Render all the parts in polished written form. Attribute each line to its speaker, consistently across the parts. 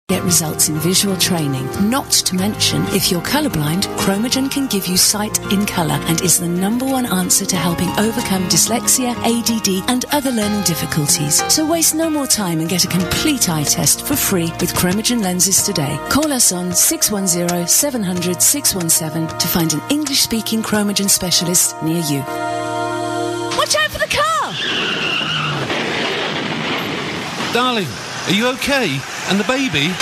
Speaker 1: Get results in visual training. Not to mention, if you're colourblind, Chromogen can give you sight in colour and is the #1 answer to helping overcome dyslexia, ADD and other learning difficulties. So waste no more time and get a complete eye test for free with Chromogen lenses today. Call us on 610 700 617 to find an English-speaking Chromogen specialist near you. Watch out for the car!
Speaker 2: Darling, are you okay? And the baby?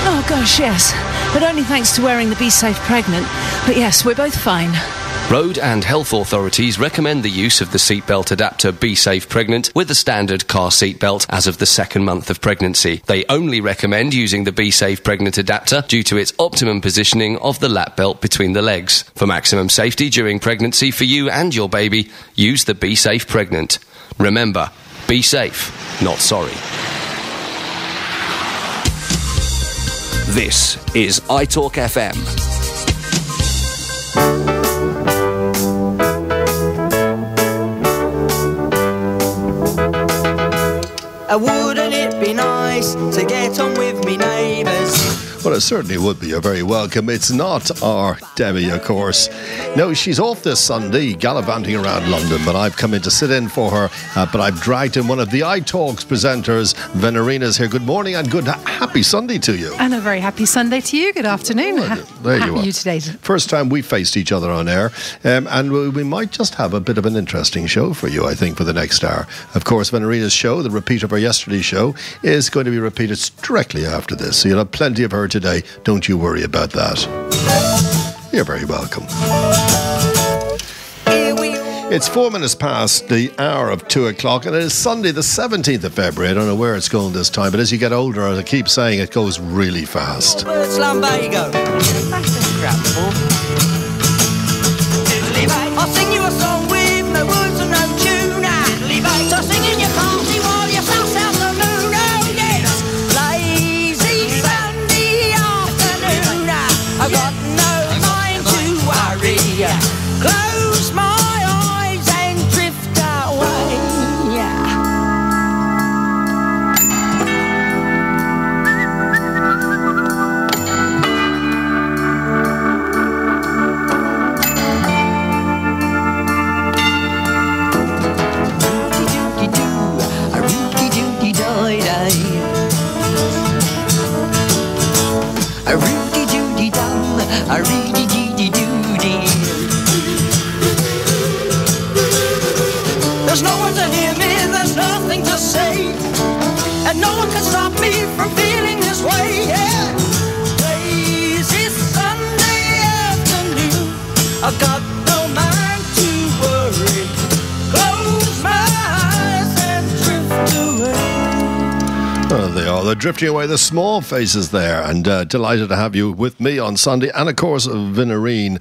Speaker 1: Oh gosh, yes. But only thanks to wearing the Be Safe Pregnant. But yes, we're both fine.
Speaker 3: Road and health authorities recommend the use of the seatbelt adapter Be Safe Pregnant with the standard car seatbelt as of the 2nd month of pregnancy. They only recommend using the Be Safe Pregnant adapter due to its optimum positioning of the lap belt between the legs. For maximum safety during pregnancy for you and your baby, use the Be Safe Pregnant. Remember, be safe, not sorry. This is iTalkFM.
Speaker 4: Wouldn't it be nice to get on with me neighbours?
Speaker 5: Well, it certainly would be. You're very welcome. It's not our Debbie, of course. No, she's off this Sunday, gallivanting around London, but I've come in to sit in for her. But I've dragged in one of the iTalks presenters. Venerina's here. Good morning and happy Sunday to you.
Speaker 6: And a very happy Sunday to you. Good afternoon.
Speaker 5: There
Speaker 6: How
Speaker 5: you are.
Speaker 6: are you today?
Speaker 5: First time we faced each other on air. And we might just have a bit of an interesting show for you, I think, for the next hour. Of course, Venerina's show, the repeat of her yesterday's show, is going to be repeated directly after this. So you'll have plenty of her today. Don't you worry about that. You're very welcome. It's 4 minutes past the hour of 2 o'clock, and it is Sunday, the 17th of February. I don't know where it's going this time, but as you get older, as I keep saying, it goes really fast.
Speaker 4: It's lumbago. I'll sing you a song with no words and no tune. So sing in your party while you suss out the moon. Oh yes, lazy Sunday afternoon. I've got no mind to worry. Close my eyes and drift away. There's no one to hear me, there's nothing to say, and no one can stop me from feeling this way. Yeah, lazy Sunday afternoon, I've got no mind to worry. Close my eyes and drift away.
Speaker 5: Oh, they are. They're drifting away, the small faces there. And delighted to have you with me on Sunday. And, of course, Venerina.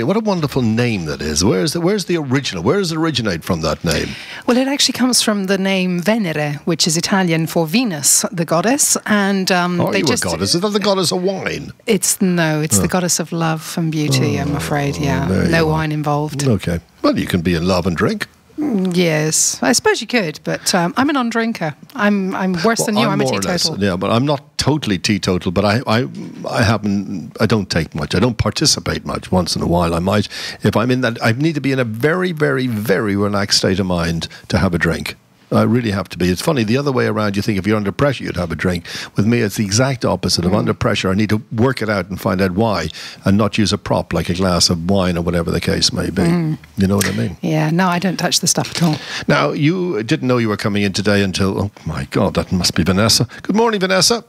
Speaker 5: What a wonderful name that is. Where's the original? Where does it originate from, that name?
Speaker 6: Well, it actually comes from the name Venere, which is Italian for Venus, the goddess. And
Speaker 5: A goddess? Is that the goddess of wine?
Speaker 6: It's the goddess of love and beauty, I'm afraid, yeah. No wine involved.
Speaker 5: Okay. Well, you can be in love and drink.
Speaker 6: Yes, I suppose you could, but I'm a non-drinker. I'm worse than you. I'm a teetotal.
Speaker 5: Yeah, but I'm not totally teetotal. But I don't take much. I don't participate much. Once in a while, I might. If I'm in that, I need to be in a very, very, very relaxed state of mind to have a drink. I really have to be. It's funny, the other way around, you think if you're under pressure, you'd have a drink. With me, it's the exact opposite. I'm under pressure. I need to work it out and find out why, and not use a prop like a glass of wine or whatever the case may be. You know what I mean?
Speaker 6: Yeah, no, I don't touch the stuff at all.
Speaker 5: Now, you didn't know you were coming in today until, oh my God, that must be Vanessa. Good morning, Vanessa.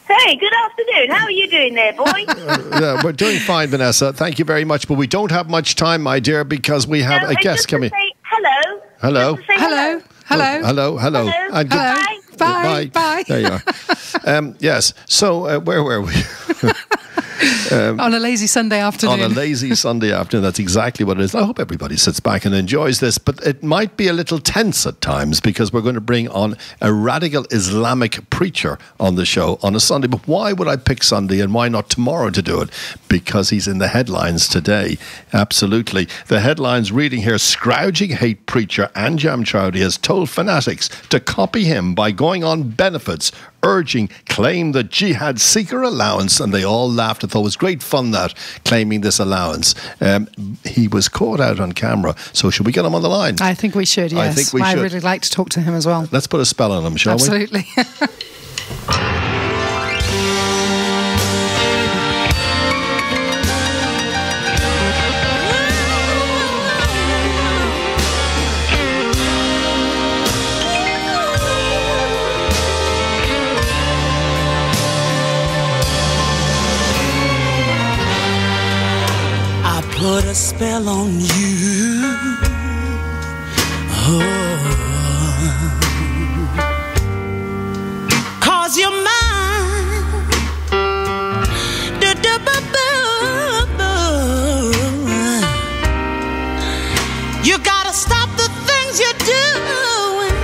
Speaker 7: Hey, good afternoon. How are you doing there, boy?
Speaker 5: Yeah, we're doing fine, Vanessa. Thank you very much. But we don't have much time, my dear, because we have a guest coming.
Speaker 7: Hello.
Speaker 5: Hello.
Speaker 6: Hello. Hello.
Speaker 5: Hello. Hello. And
Speaker 6: Bye. Bye. Bye.
Speaker 5: There you are. Yes. So, where were we?
Speaker 6: On a lazy Sunday afternoon.
Speaker 5: On a lazy Sunday afternoon, that's exactly what it is. I hope everybody sits back and enjoys this, but it might be a little tense at times because we're going to bring on a radical Islamic preacher on the show on a Sunday. But why would I pick Sunday and why not tomorrow to do it? Because he's in the headlines today. Absolutely. The headlines reading here, scrounging hate preacher Anjem Choudary has told fanatics to copy him by going on benefits, urging claim the jihad seeker allowance, and they all laughed and thought it was great fun that claiming this allowance. He was caught out on camera, so should we get him on the line?
Speaker 6: I think we should, yes.
Speaker 5: I think we should.
Speaker 6: I'd really like to talk to him as well.
Speaker 5: Let's put a spell on him, shall
Speaker 6: Absolutely.
Speaker 5: we?
Speaker 4: Put a spell on you. Oh, 'cause you're mine. You gotta stop the things you're doing.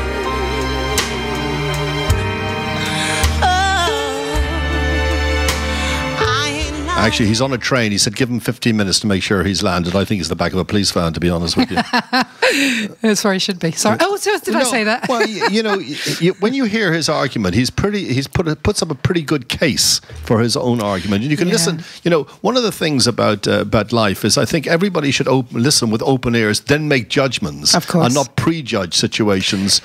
Speaker 5: Actually, he's on a train. He said give him 15 minutes to make sure he's landed. I think he's the back of a police van, to be honest with you.
Speaker 6: That's where he should be. Sorry. Oh, did I say that?
Speaker 5: Well, when you hear his argument, he's puts up a pretty good case for his own argument. And you can listen. One of the things about life is I think everybody should listen with open ears, then make judgments.
Speaker 6: Of course.
Speaker 5: And not prejudge situations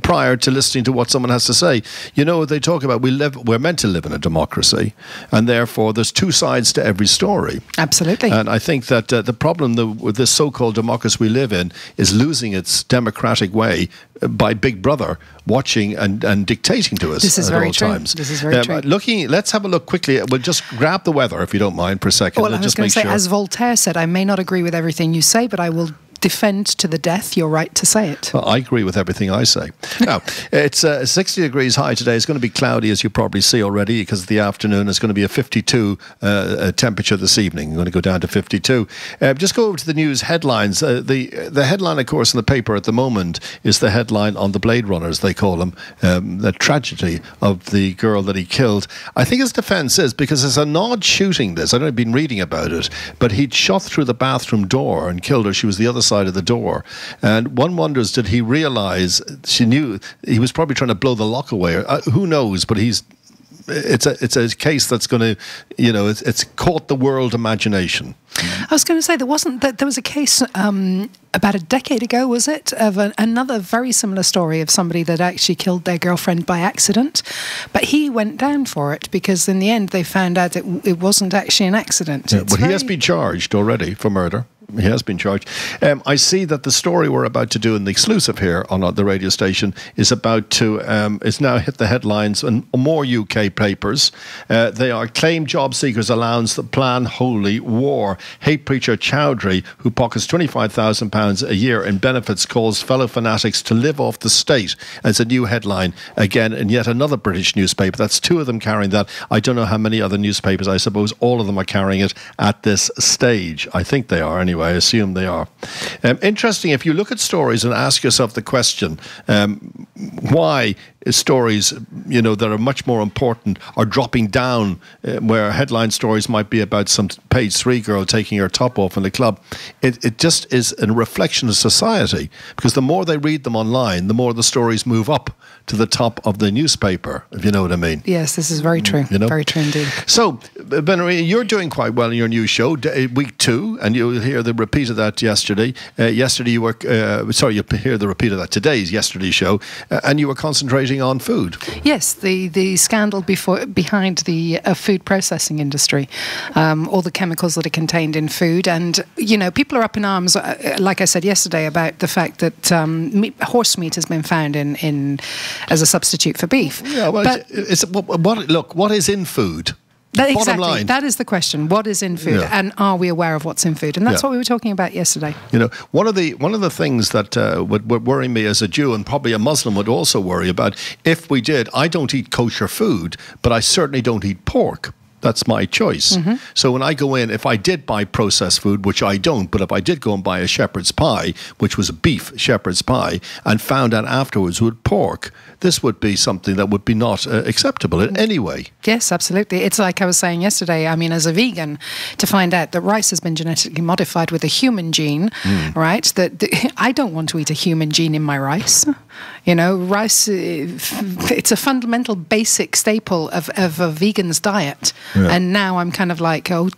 Speaker 5: prior to listening to what someone has to say. They talk about we're meant to live in a democracy, and therefore there's two sides to every story.
Speaker 6: Absolutely.
Speaker 5: And I think that the problem with this so-called democracy we live in is losing its democratic way by Big Brother watching and dictating to us
Speaker 6: this is
Speaker 5: at
Speaker 6: very
Speaker 5: all
Speaker 6: true.
Speaker 5: times.
Speaker 6: This is very true.
Speaker 5: Let's have a look quickly. We'll just grab the weather, if you don't mind, for a second.
Speaker 6: Well, I was going to say, as Voltaire said, I may not agree with everything you say, but I will defend to the death your right to say it.
Speaker 5: Well, I agree with everything I say. Now, it's 60 degrees high today. It's going to be cloudy, as you probably see already, because of the afternoon. It's going to be a 52 temperature this evening. I'm going to go down to 52. Just go over to the news headlines. The headline, of course, in the paper at the moment is the headline on the Blade Runners, they call them, the tragedy of the girl that he killed. I think his defence is, because it's an odd shooting, this. I don't know if you've been reading about it, but he'd shot through the bathroom door and killed her. She was the other side of the door, and one wonders, did he realise she knew he was probably trying to blow the lock away? Who knows? But it's a case that's going to, it's caught the world imagination.
Speaker 6: I was going to say there was a case about a decade ago, was it, of another very similar story of somebody that actually killed their girlfriend by accident, but he went down for it because in the end they found out that it wasn't actually an accident.
Speaker 5: Yeah, but he has been charged already for murder. He has been charged. I see that the story we're about to do in the exclusive here on the radio station is about to, it's now hit the headlines in more UK papers. They are claim job seekers allowance that plan holy war. Hate preacher Choudary, who pockets £25,000 a year in benefits, calls fellow fanatics to live off the state. As a new headline, again, in yet another British newspaper. That's two of them carrying that. I don't know how many other newspapers. I suppose all of them are carrying it at this stage. I think they are anyway. I assume they are. Interesting, if you look at stories and ask yourself the question, why stories, that are much more important are dropping down, where headline stories might be about some page 3 girl taking her top off in the club. It just is a reflection of society, because the more they read them online, the more the stories move up to the top of the newspaper, if you know what I mean.
Speaker 6: Yes, this is very true. Very true indeed.
Speaker 5: So, Venerina, you're doing quite well in your new show, week 2, and you'll hear the repeat of that yesterday. Yesterday you were, you'll hear the repeat of that today's yesterday's show, and you were concentrating on food.
Speaker 6: Yes, the scandal behind the food processing industry, all the chemicals that are contained in food, and people are up in arms, like I said yesterday, about the fact that horse meat has been found in as a substitute for beef. Yeah, well,
Speaker 5: what is in food?
Speaker 6: Exactly. Line. That is the question. What is in food, and are we aware of what's in food? And that's what we were talking about yesterday.
Speaker 5: One of the things that would worry me as a Jew, and probably a Muslim would also worry about, if we did, I don't eat kosher food, but I certainly don't eat pork. That's my choice. So when I go in, if I did buy processed food, which I don't, but if I did go and buy a shepherd's pie, which was a beef shepherd's pie, and found out afterwards with pork, this would be something that would be not acceptable in any way.
Speaker 6: Yes, absolutely. It's like I was saying yesterday, I mean, as a vegan, to find out that rice has been genetically modified with a human gene, right? That I don't want to eat a human gene in my rice. You know, rice, it's a fundamental basic staple of a vegan's diet. Yeah. And now I'm kind of like, oh,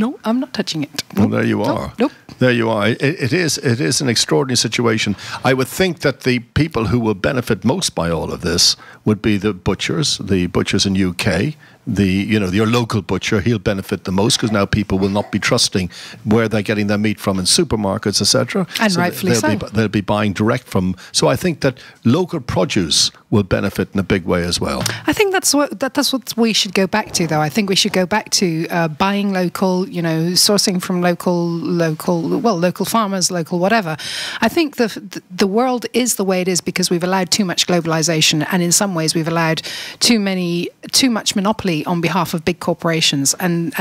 Speaker 6: no, I'm not touching it.
Speaker 5: Well, there you are.
Speaker 6: Nope.
Speaker 5: There you are. It is an extraordinary situation. I would think that the people who will benefit most by all of this would be the butchers in UK. Your local butcher, he'll benefit the most because now people will not be trusting where they're getting their meat from in supermarkets, etc.
Speaker 6: And so rightfully so.
Speaker 5: They'll be buying direct from. So I think that local produce will benefit in a big way as well.
Speaker 6: I think that's what we should go back to, though. I think we should go back to buying local, sourcing from local farmers, local whatever. I think the world is the way it is because we've allowed too much globalization, and in some ways we've allowed too much monopoly on behalf of big corporations. And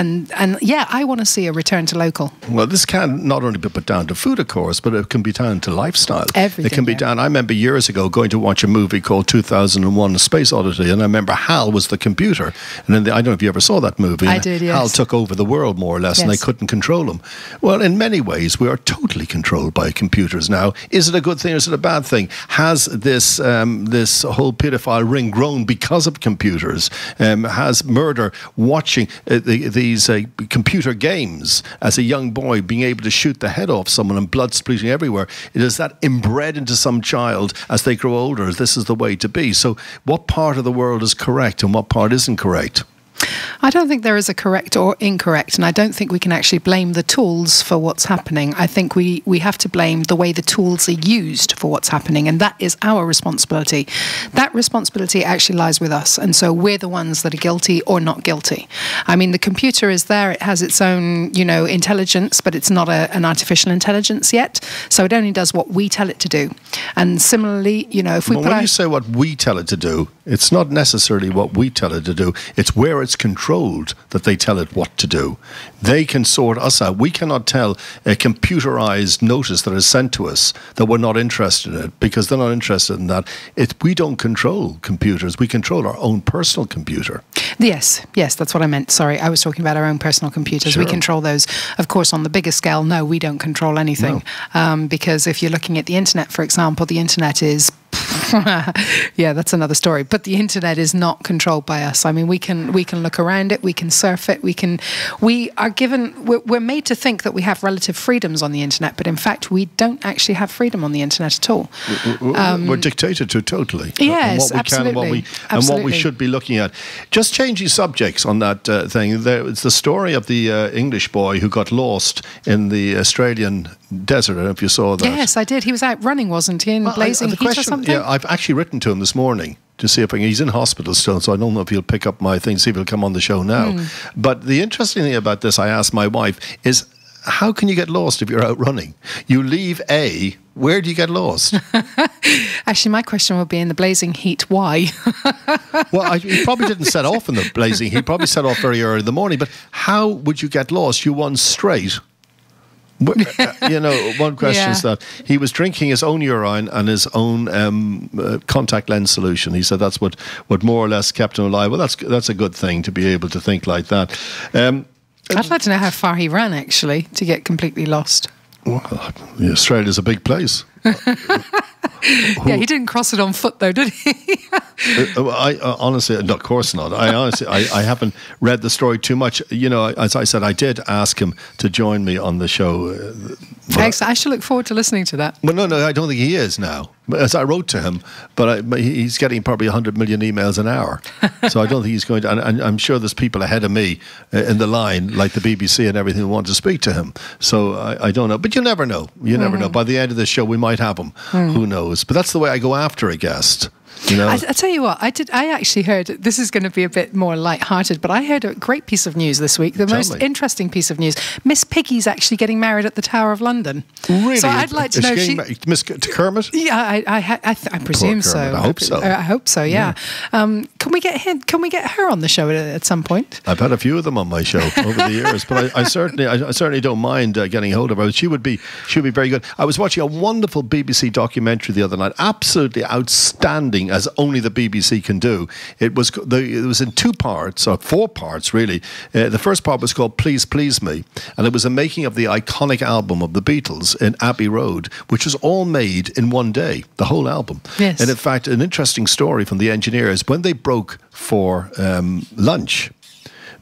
Speaker 6: yeah, I want to see a return to local.
Speaker 5: Well, this can not only be put down to food, of course, but it can be down to lifestyle.
Speaker 6: Everything.
Speaker 5: It can be down. I remember years ago going to watch a movie called 2001: A Space Odyssey, and I remember Hal was the computer. And then I don't know if you ever saw that movie.
Speaker 6: I did, yes.
Speaker 5: Hal took over the world more or less, and they couldn't control him. Well, in many ways, we are totally controlled by computers now. Is it a good thing or is it a bad thing? Has this whole paedophile ring grown because of computers? Has murder watching these computer games as a young boy, being able to shoot the head off someone and blood splatting everywhere, is that inbred into some child as they grow older? This is the way to be. So what part of the world is correct and what part isn't correct?
Speaker 6: I don't think there is a correct or incorrect, and I don't think we can actually blame the tools for what's happening. I think we have to blame the way the tools are used for what's happening, and that is our responsibility. That responsibility actually lies with us, and so we're the ones that are guilty or not guilty. I mean, the computer is there, it has its own, intelligence, but it's not an artificial intelligence yet, so it only does what we tell it to do. And similarly, if we
Speaker 5: when you say what we tell it to do, it's not necessarily what we tell it to do, it's where it's controlled that they tell it what to do. They can sort us out. We cannot tell a computerized notice that is sent to us that we're not interested in it because they're not interested in that. We don't control computers. We control our own personal computer.
Speaker 6: Yes, that's what I meant. Sorry, I was talking about our own personal computers. Sure. We control those. Of course, on the bigger scale, no, we don't control anything. No. Because if you're looking at the internet, for example, the internet is yeah, that's another story. But the internet is not controlled by us. I mean, we can look around it, we can surf it, we're made to think that we have relative freedoms on the internet, but in fact, we don't actually have freedom on the internet at all.
Speaker 5: We're dictated to totally.
Speaker 6: Yes,
Speaker 5: what we
Speaker 6: absolutely.
Speaker 5: Can and what we should be looking at. Just changing subjects on that thing. It's the story of the English boy who got lost in the Australian desert. I don't know if you saw that.
Speaker 6: Yes, I did. He was out running, wasn't he, in blazing heat or something?
Speaker 5: Yeah, I've actually written to him this morning to see if he's in hospital still, so I don't know if he'll pick up my thing, see if he'll come on the show now. But the interesting thing about this, I asked my wife, is how can you get lost if you're out running? You leave A, where do you get lost?
Speaker 6: Actually, my question would be, in the blazing heat, why?
Speaker 5: Well, he probably didn't set off in the blazing heat. He probably set off very early in the morning. But how would you get lost? You run straight. One question is that he was drinking his own urine and his own contact lens solution. He said that's what more or less kept him alive. Well, that's a good thing to be able to think like that.
Speaker 6: I'd like to know how far he ran, actually, to get completely lost.
Speaker 5: Well, Australia's a big place.
Speaker 6: Yeah, he didn't cross it on foot, though, did he?
Speaker 5: I honestly, no, of course not. I haven't read the story too much. As I said, I did ask him to join me on the show.
Speaker 6: Excellent. I should look forward to listening to that.
Speaker 5: Well, no, I don't think he is now. As I wrote to him, but he's getting probably 100 million emails an hour. So I don't think he's going to. And I'm sure there's people ahead of me in the line, like the BBC and everything, who want to speak to him. So I don't know. But you never know. You never know. By the end of the show, we might have him. Who knows? But that's the way I go after a guest. You know?
Speaker 6: I tell you what, I actually heard, this is going to be a bit more light-hearted, but I heard a great piece of news this week, the most interesting piece of news. Miss Piggy's actually getting married at the Tower of London.
Speaker 5: Really?
Speaker 6: So I'd like to know...
Speaker 5: Miss Kermit?
Speaker 6: Yeah, I presume so.
Speaker 5: I hope so.
Speaker 6: I hope so, yeah. Can we get her on the show at some point?
Speaker 5: I've had a few of them on my show over the years, but I certainly don't mind getting hold of her. She would be very good. I was watching a wonderful BBC documentary the other night, absolutely outstanding, as only the BBC can do. It was in 2 parts, or 4 parts really. The first part was called Please Please Me, and it was a making of the iconic album of the Beatles in Abbey Road, which was all made in one day, the whole album.
Speaker 6: Yes.
Speaker 5: And in fact, an interesting story from the engineers, when they broke for lunch,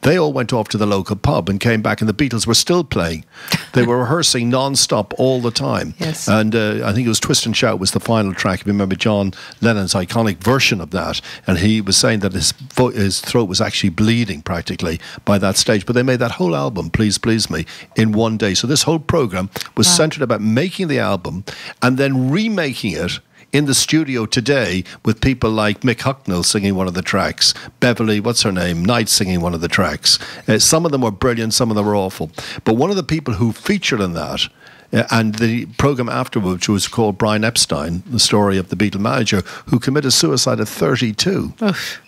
Speaker 5: they all went off to the local pub and came back, and the Beatles were still playing. They were rehearsing non-stop all the time.
Speaker 6: Yes.
Speaker 5: And I think it was Twist and Shout was the final track. If you remember John Lennon's iconic version of that, and he was saying that his throat was actually bleeding practically by that stage. But they made that whole album, Please Please Me, in one day. So this whole programme was centred about making the album and then remaking it in the studio today with people like Mick Hucknall singing one of the tracks, Beverly, what's her name, Knight singing one of the tracks. Some of them were brilliant, some of them were awful. But one of the people who featured in that, and the programme afterwards, which was called Brian Epstein, the story of the Beatle manager, who committed suicide at 32.
Speaker 6: Oof.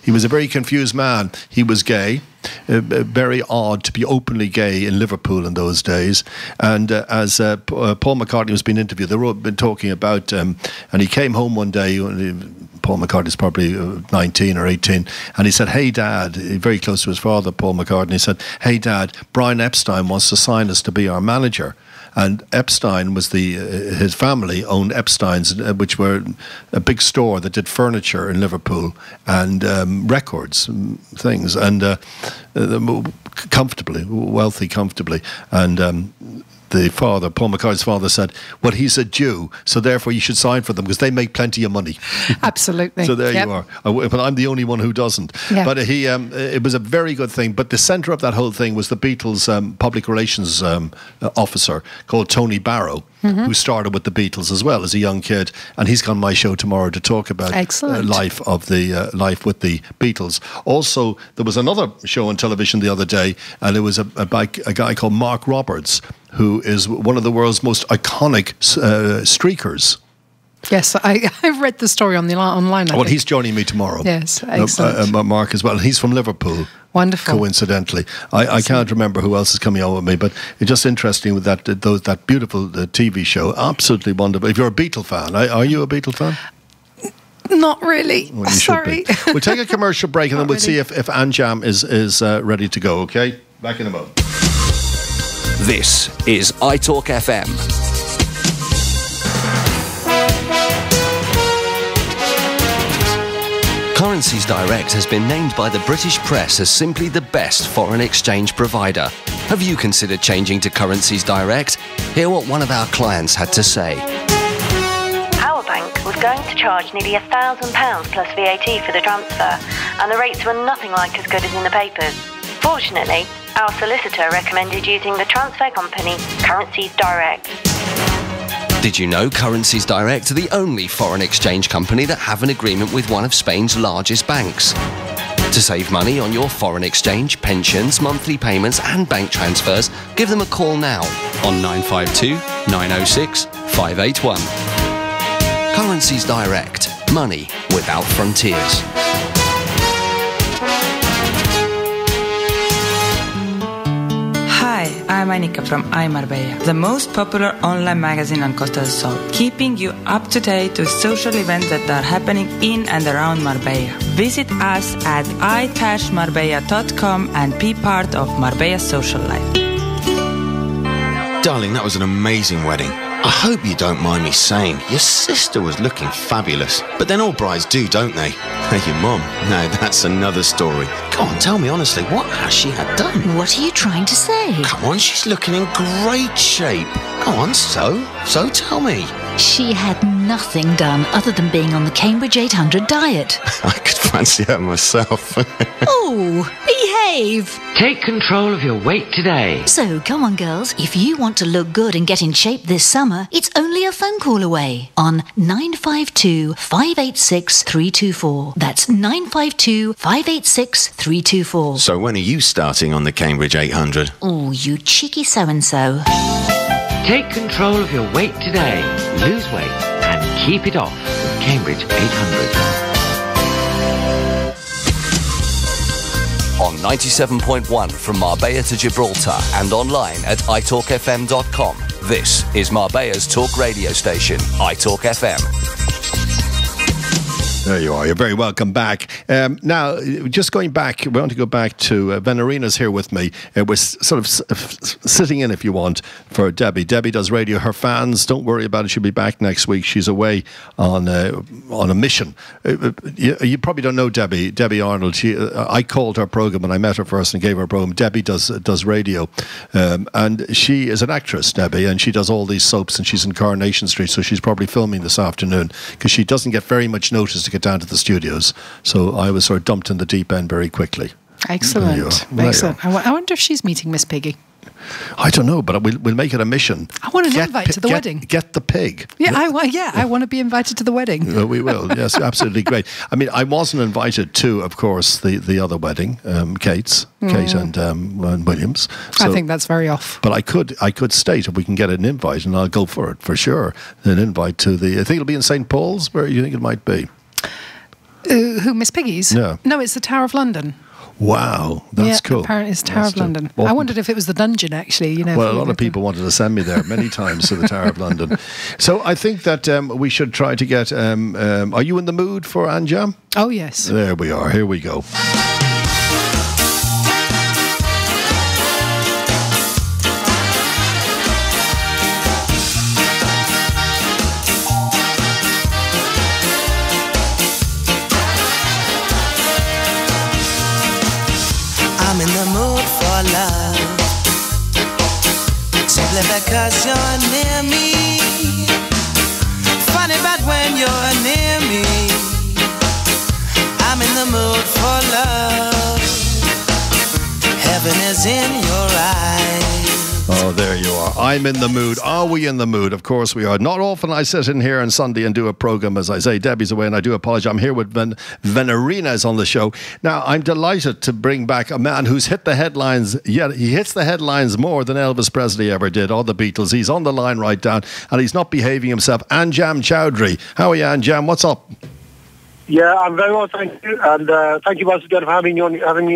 Speaker 5: He was a very confused man. He was gay. Very odd to be openly gay in Liverpool in those days. And as Paul McCartney was being interviewed, they were been talking about, and he came home one day, Paul McCartney's probably 19 or 18, and he said, "Hey Dad," very close to his father, Paul McCartney, said, "Hey Dad, Brian Epstein wants to sign us to be our manager." And Epstein was his family owned Epstein's, which were a big store that did furniture in Liverpool and records, things, and wealthy comfortably. And the father, Paul McCartney's father, said, "Well, he's a Jew, so therefore you should sign for them because they make plenty of money."
Speaker 6: Absolutely.
Speaker 5: So there you are. But I'm the only one who doesn't.
Speaker 6: Yeah.
Speaker 5: But it was a very good thing. But the centre of that whole thing was the Beatles' public relations officer called Tony Barrow, who started with the Beatles as well as a young kid, and he's on my show tomorrow to talk about life with the Beatles. Also, there was another show on television the other day, and it was about a guy called Mark Roberts, who is one of the world's most iconic streakers.
Speaker 6: Yes, I've read the story online.
Speaker 5: Well, he's joining me tomorrow.
Speaker 6: Yes, excellent.
Speaker 5: Mark as well. He's from Liverpool.
Speaker 6: Wonderful.
Speaker 5: Coincidentally, I can't remember who else is coming on with me, but it's just interesting with that beautiful TV show. Absolutely wonderful. If you're a Beatle fan, are you a Beatle fan?
Speaker 6: Not really.
Speaker 5: Well,
Speaker 6: Sorry.
Speaker 5: We'll take a commercial break and then we'll see if Anjem is ready to go. Okay, back in a moment.
Speaker 3: This is iTalkFM. Currencies Direct has been named by the British press as simply the best foreign exchange provider. Have you considered changing to Currencies Direct? Hear what one of our clients had to say.
Speaker 8: Our bank was going to charge nearly £1,000 plus VAT for the transfer, and the rates were nothing like as good as in the papers. Fortunately, our solicitor recommended using the transfer company Currencies Direct.
Speaker 3: Did you know Currencies Direct are the only foreign exchange company that have an agreement with one of Spain's largest banks? To save money on your foreign exchange, pensions, monthly payments and bank transfers, give them a call now on 952 906 581. Currencies Direct. Money without frontiers.
Speaker 9: Hi, I'm Anika from iMarbella, the most popular online magazine on Costa del Sol, keeping you up to date with social events that are happening in and around Marbella. Visit us at i-marbella.com and be part of Marbella's social life.
Speaker 10: Darling, that was an amazing wedding. I hope you don't mind me saying, your sister was looking fabulous. But then all brides do, don't they? Hey, your mum. No, that's another story. Go on, tell me honestly, what has she had done?
Speaker 11: What are you trying to say?
Speaker 10: Come on, she's looking in great shape. Go on, so tell me.
Speaker 11: She had nothing done other than being on the Cambridge 800 diet.
Speaker 10: I could fancy her myself.
Speaker 11: Oh, behave! behave.
Speaker 12: Take control of your weight today.
Speaker 11: So, come on, girls. If you want to look good and get in shape this summer, it's only a phone call away on 952 586 324. That's 952 586 324.
Speaker 10: So when are you starting on the Cambridge 800?
Speaker 11: Oh, you cheeky so-and-so.
Speaker 12: Take control of your weight today. Lose weight and keep it off with Cambridge 800.
Speaker 3: On 97.1 from Marbella to Gibraltar and online at iTalkFM.com. This is Marbella's talk radio station, iTalkFM.
Speaker 5: There you are. You're very welcome back. Now, just going back, we want to go back to Venerina's here with me. We're sort of sitting in, if you want, for Debbie. Debbie does radio. Her fans, don't worry about it. She'll be back next week. She's away on a mission. You probably don't know Debbie Arnold. I called her program when I met her first and gave her a program. Debbie does radio, and she is an actress, Debbie, and she does all these soaps, and she's in Coronation Street, so she's probably filming this afternoon because she doesn't get very much notice to get down to the studios, so I was sort of dumped in the deep end very quickly.
Speaker 6: Excellent. Excellent. I wonder if she's meeting Miss Piggy.
Speaker 5: I don't know, but we'll make it a mission.
Speaker 6: I want an invite to the wedding.
Speaker 5: Get the pig.
Speaker 6: Yeah, I want to be invited to the wedding.
Speaker 5: We will. Yes, absolutely great. I mean, I wasn't invited to, of course, the other wedding, Kate and Williams. So,
Speaker 6: I think that's very off.
Speaker 5: But I could state if we can get an invite, and I'll go for it for sure. An invite to I think it'll be in St. Paul's. Where do you think it might be?
Speaker 6: Who, Miss Piggy's?
Speaker 5: Yeah.
Speaker 6: No, it's the Tower of London.
Speaker 5: Wow, that's cool.
Speaker 6: Apparently it's Tower of London. I wondered if it was the dungeon, actually.
Speaker 5: Well, a lot of people wanted to send me there many times to the Tower of London. So I think that we should try to get... are you in the mood for Anjem?
Speaker 6: Oh, yes.
Speaker 5: There we are. Here we go.
Speaker 4: I'm in the mood for love, simply because you're near me. Funny, but when you're near me, I'm in the mood for love. Heaven is in your eyes.
Speaker 5: Oh, there you are. I'm in the mood. Are we in the mood? Of course we are. Not often I sit in here on Sunday and do a program, as I say. Debbie's away, and I do apologise. I'm here with Venerina is on the show. Now, I'm delighted to bring back a man who's hit the headlines. Yeah, he hits the headlines more than Elvis Presley ever did, or the Beatles. He's on the line right down, and he's not behaving himself. Anjem Choudary. How are you, Anjem? What's up?
Speaker 13: Yeah, I'm very well, thank you. And thank you once again for having me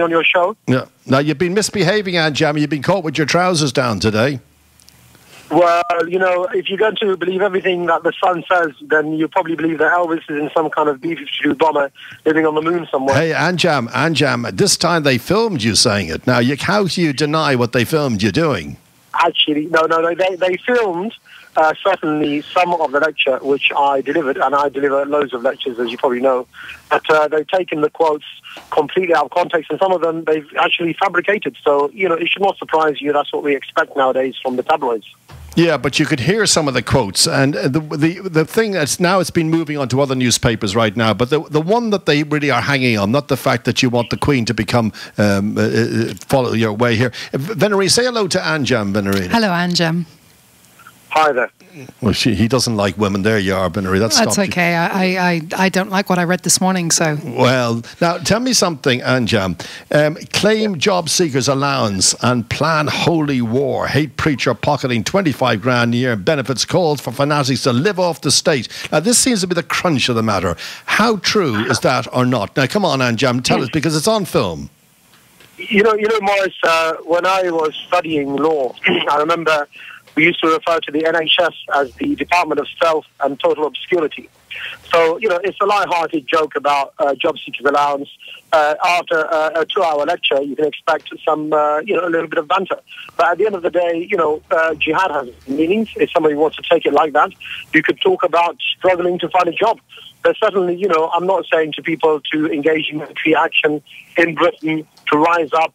Speaker 13: on your show.
Speaker 5: Yeah. Now, you've been misbehaving, Anjem. You've been caught with your trousers down today.
Speaker 13: Well, you know, if you're going to believe everything that the Sun says, then you probably believe that Elvis is in some kind of B-52 bomber living on the moon somewhere.
Speaker 5: Hey, Anjem, this time they filmed you saying it. Now, how do you deny what they filmed you doing?
Speaker 13: Actually, no, they filmed certainly some of the lecture, which I delivered, and I deliver loads of lectures, as you probably know. But they've taken the quotes completely out of context, and some of them they've actually fabricated. So, you know, it should not surprise you. That's what we expect nowadays from the tabloids.
Speaker 5: Yeah, but you could hear some of the quotes, and the thing that's now it's been moving on to other newspapers right now. But the one that they really are hanging on, not the fact that you want the Queen to become follow your way here. Venerina, say hello to Anjem. Venerina.
Speaker 6: Hello, Anjem.
Speaker 13: Hi there.
Speaker 5: Well, he doesn't like women. There you are, Venerina.
Speaker 6: That's okay. I don't like what I read this morning, so...
Speaker 5: Well, now, tell me something, Anjem. Claim job seekers allowance and plan holy war. Hate preacher pocketing 25 grand a year. Benefits calls for fanatics to live off the state. Now, this seems to be the crunch of the matter. How true is that or not? Now, come on, Anjem, tell us, because it's on film.
Speaker 13: You know, Maurice, when I was studying law, I remember... we used to refer to the NHS as the Department of Stealth and Total Obscurity. So, you know, it's a light-hearted joke about job seekers allowance. After a 2-hour lecture, you can expect some, a little bit of banter. But at the end of the day, jihad has meanings. If somebody wants to take it like that, you could talk about struggling to find a job. But certainly, I'm not saying to people to engage in military action in Britain to to rise up,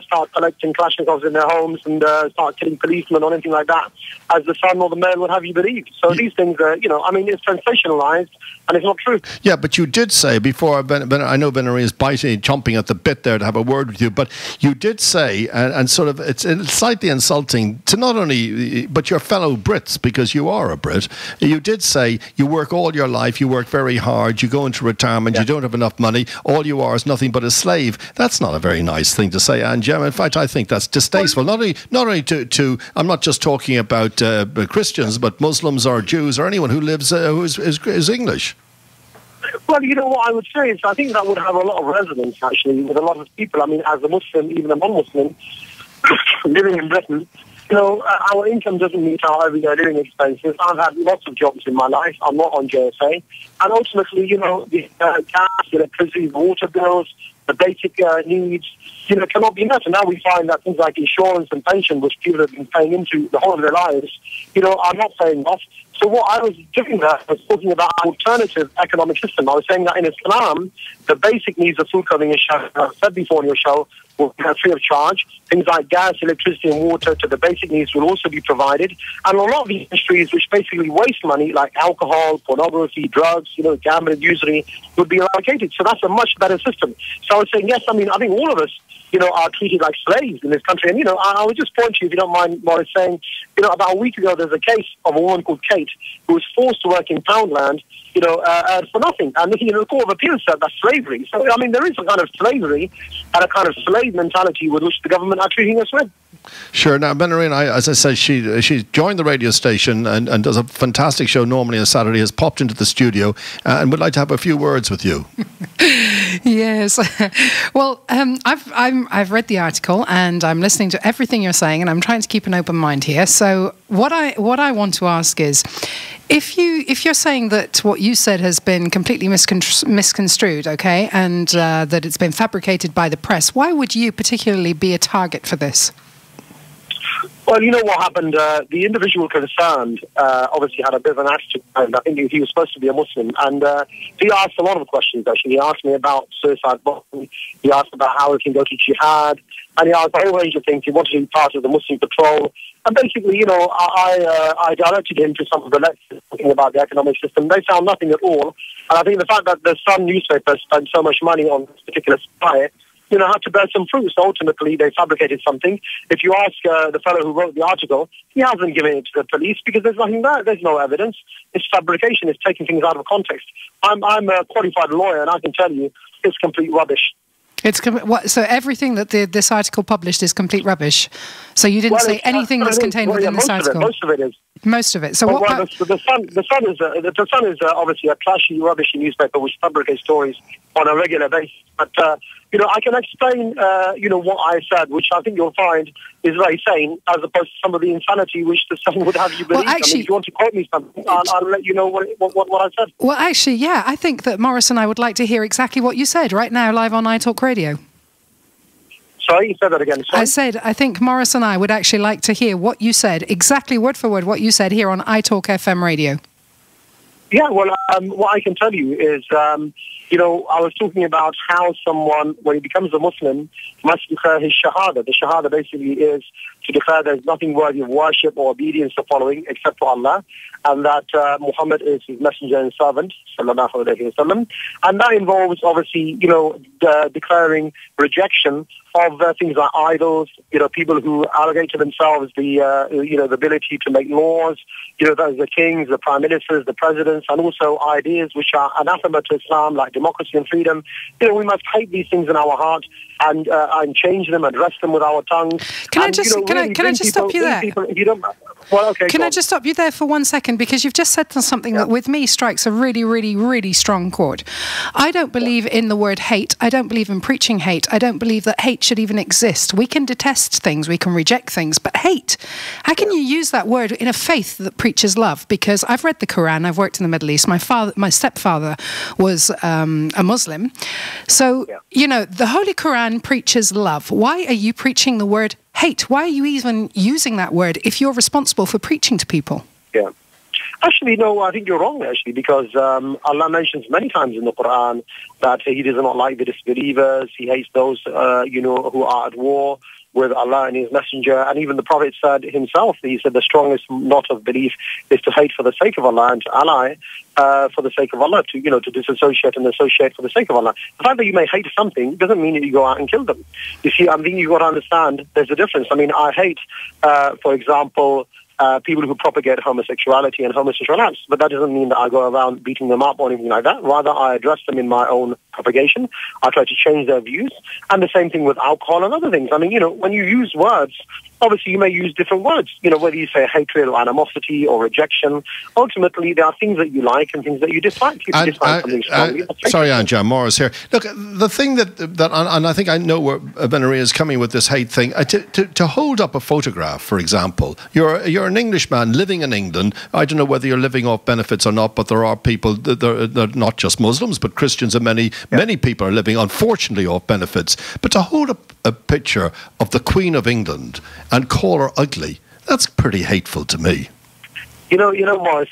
Speaker 13: start collecting Kalashnikovs in their homes and start killing policemen or anything like that, as the Sun or the Mail would have you believe. So these things are, it's sensationalized and it's not true.
Speaker 5: Yeah, but you did say before, I know Venerina is chomping at the bit there to have a word with you, but you did say, and sort of, it's slightly insulting to not only, but your fellow Brits, because you are a Brit, you did say you work all your life, you work very hard, you go into retirement, you don't have enough money, all you are is nothing but a slave. That's not a very nice thing to say, Anjem. In fact, I think that's distasteful. Not only to I'm not just talking about Christians, but Muslims or Jews or anyone who lives who is English.
Speaker 13: Well, you know what I would say is I think that would have a lot of resonance, actually, with a lot of people. I mean, as a Muslim, even a non-Muslim, living in Britain, our income doesn't meet our everyday living expenses. I've had lots of jobs in my life. I'm not on JSA. And ultimately, the gas, electricity, water bills, the basic needs, cannot be met. And now we find that things like insurance and pension, which people have been paying into the whole of their lives, are not paying off. So what I was doing there was talking about an alternative economic system. I was saying that in Islam, the basic needs of food, clothing and shelter, as I said before in your show, will be free of charge. Things like gas, electricity and water to the basic needs will also be provided. And a lot of these industries which basically waste money, like alcohol, pornography, drugs, gambling, usury, would be allocated. So that's a much better system. So I was saying, yes, I think all of us, are treated like slaves in this country. And, I would just point to you, if you don't mind, Maurice, saying, about a week ago, there's a case of a woman called Kate who was forced to work in Poundland, for nothing. And the Court of Appeal said that's slavery. So, there is a kind of slavery and a kind of slave mentality with which the government are treating us with.
Speaker 5: Sure. Now, Venerina, as I said, she joined the radio station and does a fantastic show normally on Saturday, has popped into the studio and would like to have a few words with you.
Speaker 6: Yes. Well, I've read the article and I'm listening to everything you're saying and I'm trying to keep an open mind here. So what I want to ask is, if you're saying that what you said has been completely misconstrued, okay, and that it's been fabricated by the press, why would you particularly be a target for this?
Speaker 13: Well, you know what happened? The individual concerned obviously had a bit of an attitude, and I think he was supposed to be a Muslim, and he asked a lot of questions, actually. He asked me about suicide bombing, he asked about how he can go to jihad, and he asked a whole range of things. He wanted to be part of the Muslim patrol, and basically, I directed him to some of the lectures talking about the economic system. They found nothing at all, and I think the fact that the Sun newspaper spent so much money on this particular spy, had to bear some fruit. So ultimately, they fabricated something. If you ask the fellow who wrote the article, he hasn't given it to the police because there's nothing there. There's no evidence. It's fabrication. It's taking things out of context. I'm a qualified lawyer, and I can tell you it's complete rubbish.
Speaker 6: So everything that this article published is complete rubbish. So you didn't say anything that's contained within this article.
Speaker 13: Most of it is.
Speaker 6: Most of it. So
Speaker 13: the Sun is obviously a trashy, rubbishy newspaper which fabricates stories on a regular basis. But I can explain what I said, which I think you'll find is very sane, as opposed to some of the insanity which the Sun would have you believe. Well, actually, if you want to quote me something, I'll let you know what I said.
Speaker 6: Well, actually, yeah, I think that Maurice and I would like to hear exactly what you said right now, live on iTalk Radio.
Speaker 13: Sorry, you said that again. Sorry?
Speaker 6: I said, I think Maurice and I would actually like to hear what you said, exactly word for word what you said here on iTalkFM Radio.
Speaker 13: Yeah, well, what I can tell you is, I was talking about how someone, when he becomes a Muslim, must declare his Shahada. The Shahada basically is to declare there's nothing worthy of worship or obedience or following except for Allah, and that Muhammad is his messenger and servant, sallallahu alayhi wa sallam. And that involves, obviously, declaring rejection of things like idols, people who arrogate to themselves the ability to make laws, those the kings, the prime ministers, the presidents, and also ideas which are anathema to Islam, like democracy and freedom. We must hate these things in our heart and change them, address them with our tongues.
Speaker 6: Can I just stop you there? Can I just stop you there for 1 second? Because you've just said something that with me strikes a really, really, really strong chord. I don't believe in the word hate. I don't believe in preaching hate. I don't believe that hate should even exist. We can detest things, we can reject things, but hate, how can you use that word in a faith that preaches love? Because I've read the Quran, I've worked in the Middle East, my stepfather was a Muslim. So, the Holy Quran preaches love. Why are you preaching the word hate? Why are you even using that word if you're responsible for preaching to people?
Speaker 13: Yeah. Actually, no, I think you're wrong, actually, because Allah mentions many times in the Quran that He does not like the disbelievers, He hates those, who are at war with Allah and His Messenger. And even the Prophet said himself, he said the strongest knot of belief is to hate for the sake of Allah and to ally for the sake of Allah, to disassociate and associate for the sake of Allah. The fact that you may hate something doesn't mean that you go out and kill them. You see, I think you've got to understand there's a difference. I mean, I hate, for example, people who propagate homosexuality and homosexual acts, but that doesn't mean that I go around beating them up or anything like that. Rather, I address them in my own propagation. I try to change their views, and the same thing with alcohol and other things. I mean, when you use words, obviously you may use different words, whether you say hatred or animosity or rejection. Ultimately, there are things that you like and things that you dislike. If you dislike something strongly,
Speaker 5: sorry, Anjem, Maurice here. Look, the thing that and I think I know where Venerina is coming with this hate thing, to hold up a photograph, for example, you're an Englishman living in England. I don't know whether you're living off benefits or not, but there are people, they're not just Muslims, but Christians, and many people are living, unfortunately, off benefits. But to hold up a picture of the Queen of England and call her ugly, that's pretty hateful to me.
Speaker 13: Maurice,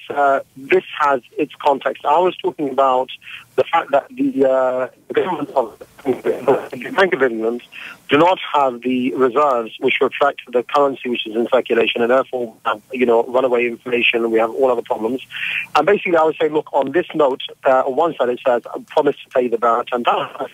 Speaker 13: this has its context. I was talking about the fact that the government of the Bank of England do not have the reserves which reflect the currency which is in circulation, and therefore, runaway inflation, we have all other problems. And basically, I would say, look, on this note, on one side it says, I promise to pay the bearer £10.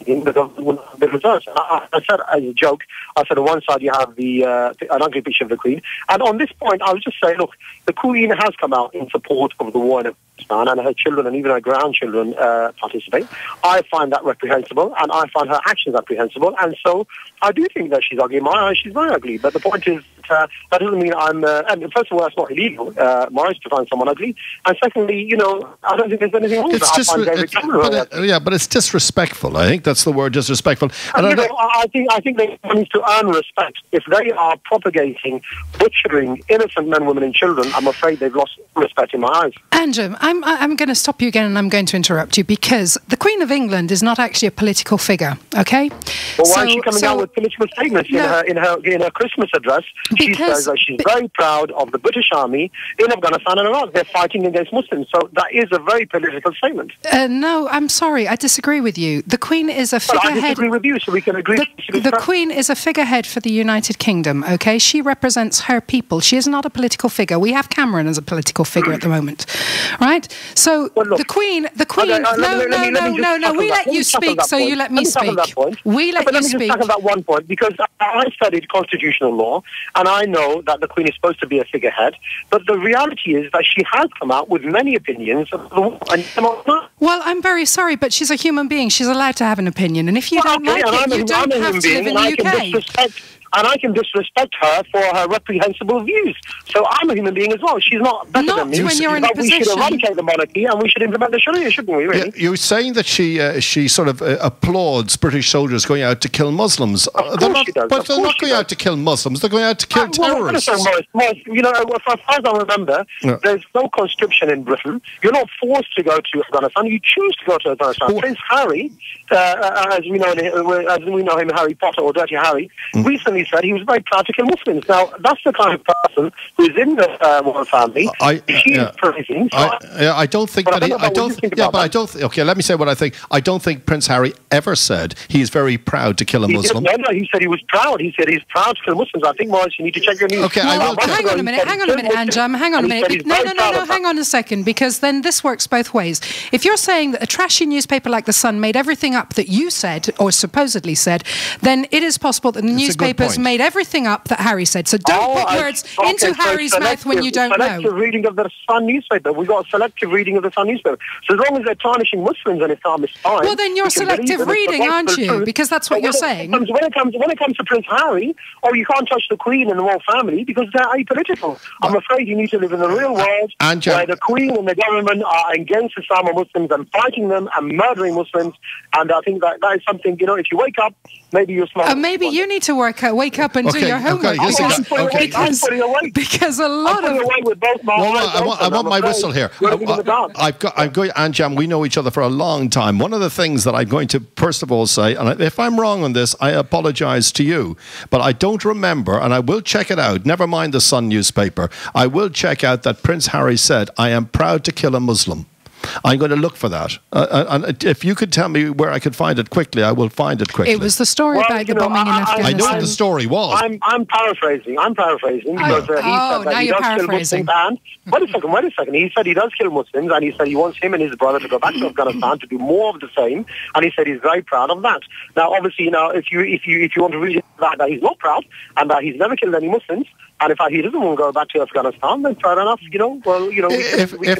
Speaker 13: The government will have the reserves. I said as a joke, I said on one side you have an ugly picture of the Queen, and on this point I would just say, look, the Queen has come out in support of the war in Afghanistan, and her children and even her grandchildren participate. I find that reprehensible, and I find her actions reprehensible, and so I do think that she's ugly. In my eyes, she's very ugly, but the point is that doesn't mean I'm... and first of all, it's not illegal, Maurice, to find someone ugly, and secondly, I don't think there's anything wrong with that.
Speaker 5: But it's disrespectful. I think that's the word, disrespectful. And
Speaker 13: I think they need to earn respect. If they are propagating, butchering innocent men, women and children, I'm afraid they've lost respect in my eyes.
Speaker 6: Anjem, I'm going to stop you again, and I'm going to interrupt you, because the Queen of England is not actually a political figure, okay?
Speaker 13: Well, why is she coming out with political statements in her Christmas address? She says that she's very proud of the British Army in Afghanistan and Iraq. They're fighting against Muslims. So that is a very political statement.
Speaker 6: No, I'm sorry. I disagree with you. The Queen is a figurehead.
Speaker 13: I disagree with you, so we can agree.
Speaker 6: The Queen is a figurehead for the United Kingdom, okay? She represents her people. She is not a political figure. We have Cameron as a political figure at the moment, right? So the Queen... No, we let you speak, so you let me speak. We let you speak.
Speaker 13: Let me just tackle that one point, because I studied constitutional law, and I know that the Queen is supposed to be a figurehead, but the reality is that she has come out with many opinions.
Speaker 6: Well, I'm very sorry, but she's a human being. She's allowed to have an opinion, and if you don't like it, you don't have to live in the UK.
Speaker 13: And I can disrespect her for her reprehensible views. So I'm a human being as well. She's not better than me.
Speaker 6: Not when you're in a position.
Speaker 13: We should eradicate the monarchy, and we should implement the Sharia, shouldn't we, really?
Speaker 5: You're saying that she sort of applauds British soldiers going out to kill Muslims. But they're not going out to kill Muslims. They're going out to kill terrorists.
Speaker 13: Maurice, as far as I remember, there's no conscription in Britain. You're not forced to go to Afghanistan. You choose to go to Afghanistan. Prince Harry, as we know him, Harry Potter or Dirty Harry, recently said he was very proud to kill Muslims. Now, that's the kind of person who's in the royal family.
Speaker 5: I don't think that he... Okay, let me say what I think. I don't think Prince Harry ever said he's very proud to kill a Muslim.
Speaker 13: No, he said he was proud. He said he's proud to kill Muslims. I think, Maurice, you need to check your news.
Speaker 5: Okay, I will.
Speaker 6: Hang on a minute, Anjem. Hang on a minute. No, hang on a second, because then this works both ways. If you're saying that a trashy newspaper like The Sun made everything up that you said, or supposedly said, then it is possible that the newspapers made everything up that Harry said. So don't put words into Harry's mouth when you don't know.
Speaker 13: Selective reading of the Sun newspaper. We got a selective reading of the Sun newspaper. So as long as they're tarnishing Muslims and Islam is fine.
Speaker 6: Well, then you're selective reading, aren't you? Because that's what you're saying.
Speaker 13: When it comes to Prince Harry, you can't touch the Queen and the royal family because they're apolitical. I'm afraid you need to live in the real world where the Queen and the government are against Islam and Muslims and fighting them and murdering Muslims. And I think that is something, if you wake up, maybe you'll smile.
Speaker 6: Maybe you need to wake wake up and do your homework. Because a lot of...
Speaker 5: I want my whistle here. I've got Anjem, we know each other for a long time. One of the things that I'm going to, first of all, say, and if I'm wrong on this, I apologise to you, but I don't remember, and I will check it out, never mind the Sun newspaper, I will check out that Prince Harry said, I am proud to kill a Muslim. I'm going to look for that. And if you could tell me where I could find it quickly, I will find it quickly.
Speaker 6: It was the story about the bombing in Afghanistan.
Speaker 5: I know what the story was.
Speaker 13: I'm paraphrasing. Because he said that he does kill Muslims. And wait a second. He said he does kill Muslims, and he said he wants him and his brother to go back to Afghanistan to do more of the same. And he said he's very proud of that. Now, obviously, if you want to read that he's not proud and that he's never killed any Muslims, and in fact he doesn't want to go back to Afghanistan, then fair enough. We can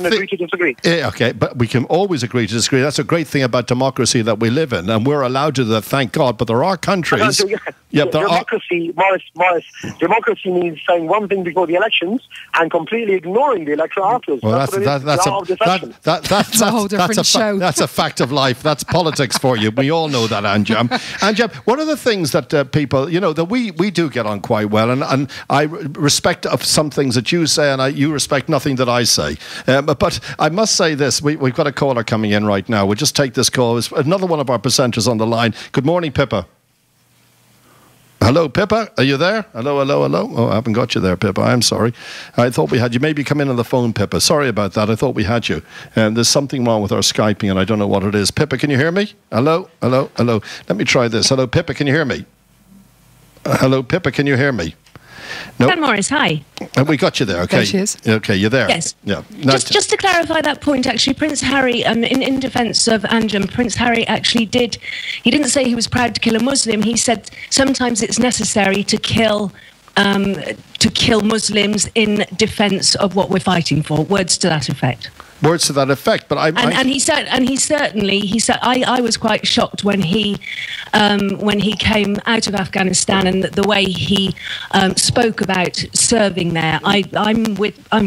Speaker 13: agree to disagree.
Speaker 5: Okay, but we can always agree to disagree. That's a great thing about democracy that we live in, and we're allowed to do that, thank God. But there are countries...
Speaker 13: Democracy, Maurice, democracy means saying one thing before the elections and completely ignoring the electoral afterwards.
Speaker 5: Well, that's a whole different show. That's a fact of life. That's politics for you. We all know that, Anjem. Anjem, one of the things that people, that we do get on quite well, and I respect of some things that you say, and you respect nothing that I say. But I must say this, we've got a caller coming in right now. We'll just take this call. It's another one of our presenters on the line. Good morning, Pippa. Hello, Pippa. Are you there? Hello. Oh, I haven't got you there, Pippa. I'm sorry. I thought we had you. Maybe come in on the phone, Pippa. Sorry about that. I thought we had you. There's something wrong with our Skyping, and I don't know what it is. Pippa, can you hear me? Hello. Let me try this. Hello, Pippa. Can you hear me? Hello, Pippa. Can you hear me? No.
Speaker 14: Hi, Maurice. Hi.
Speaker 5: We got you there. Okay.
Speaker 6: There she is.
Speaker 5: Okay, you're there.
Speaker 14: Yes.
Speaker 5: Yeah.
Speaker 14: Just to clarify that point, actually, Prince Harry, in defence of Anjem, Prince Harry actually he didn't say he was proud to kill a Muslim. He said sometimes it's necessary to kill Muslims in defence of what we're fighting for. Words to that effect.
Speaker 5: Words to that effect, but I was quite shocked when he came out of Afghanistan and the way he spoke about serving there. I'm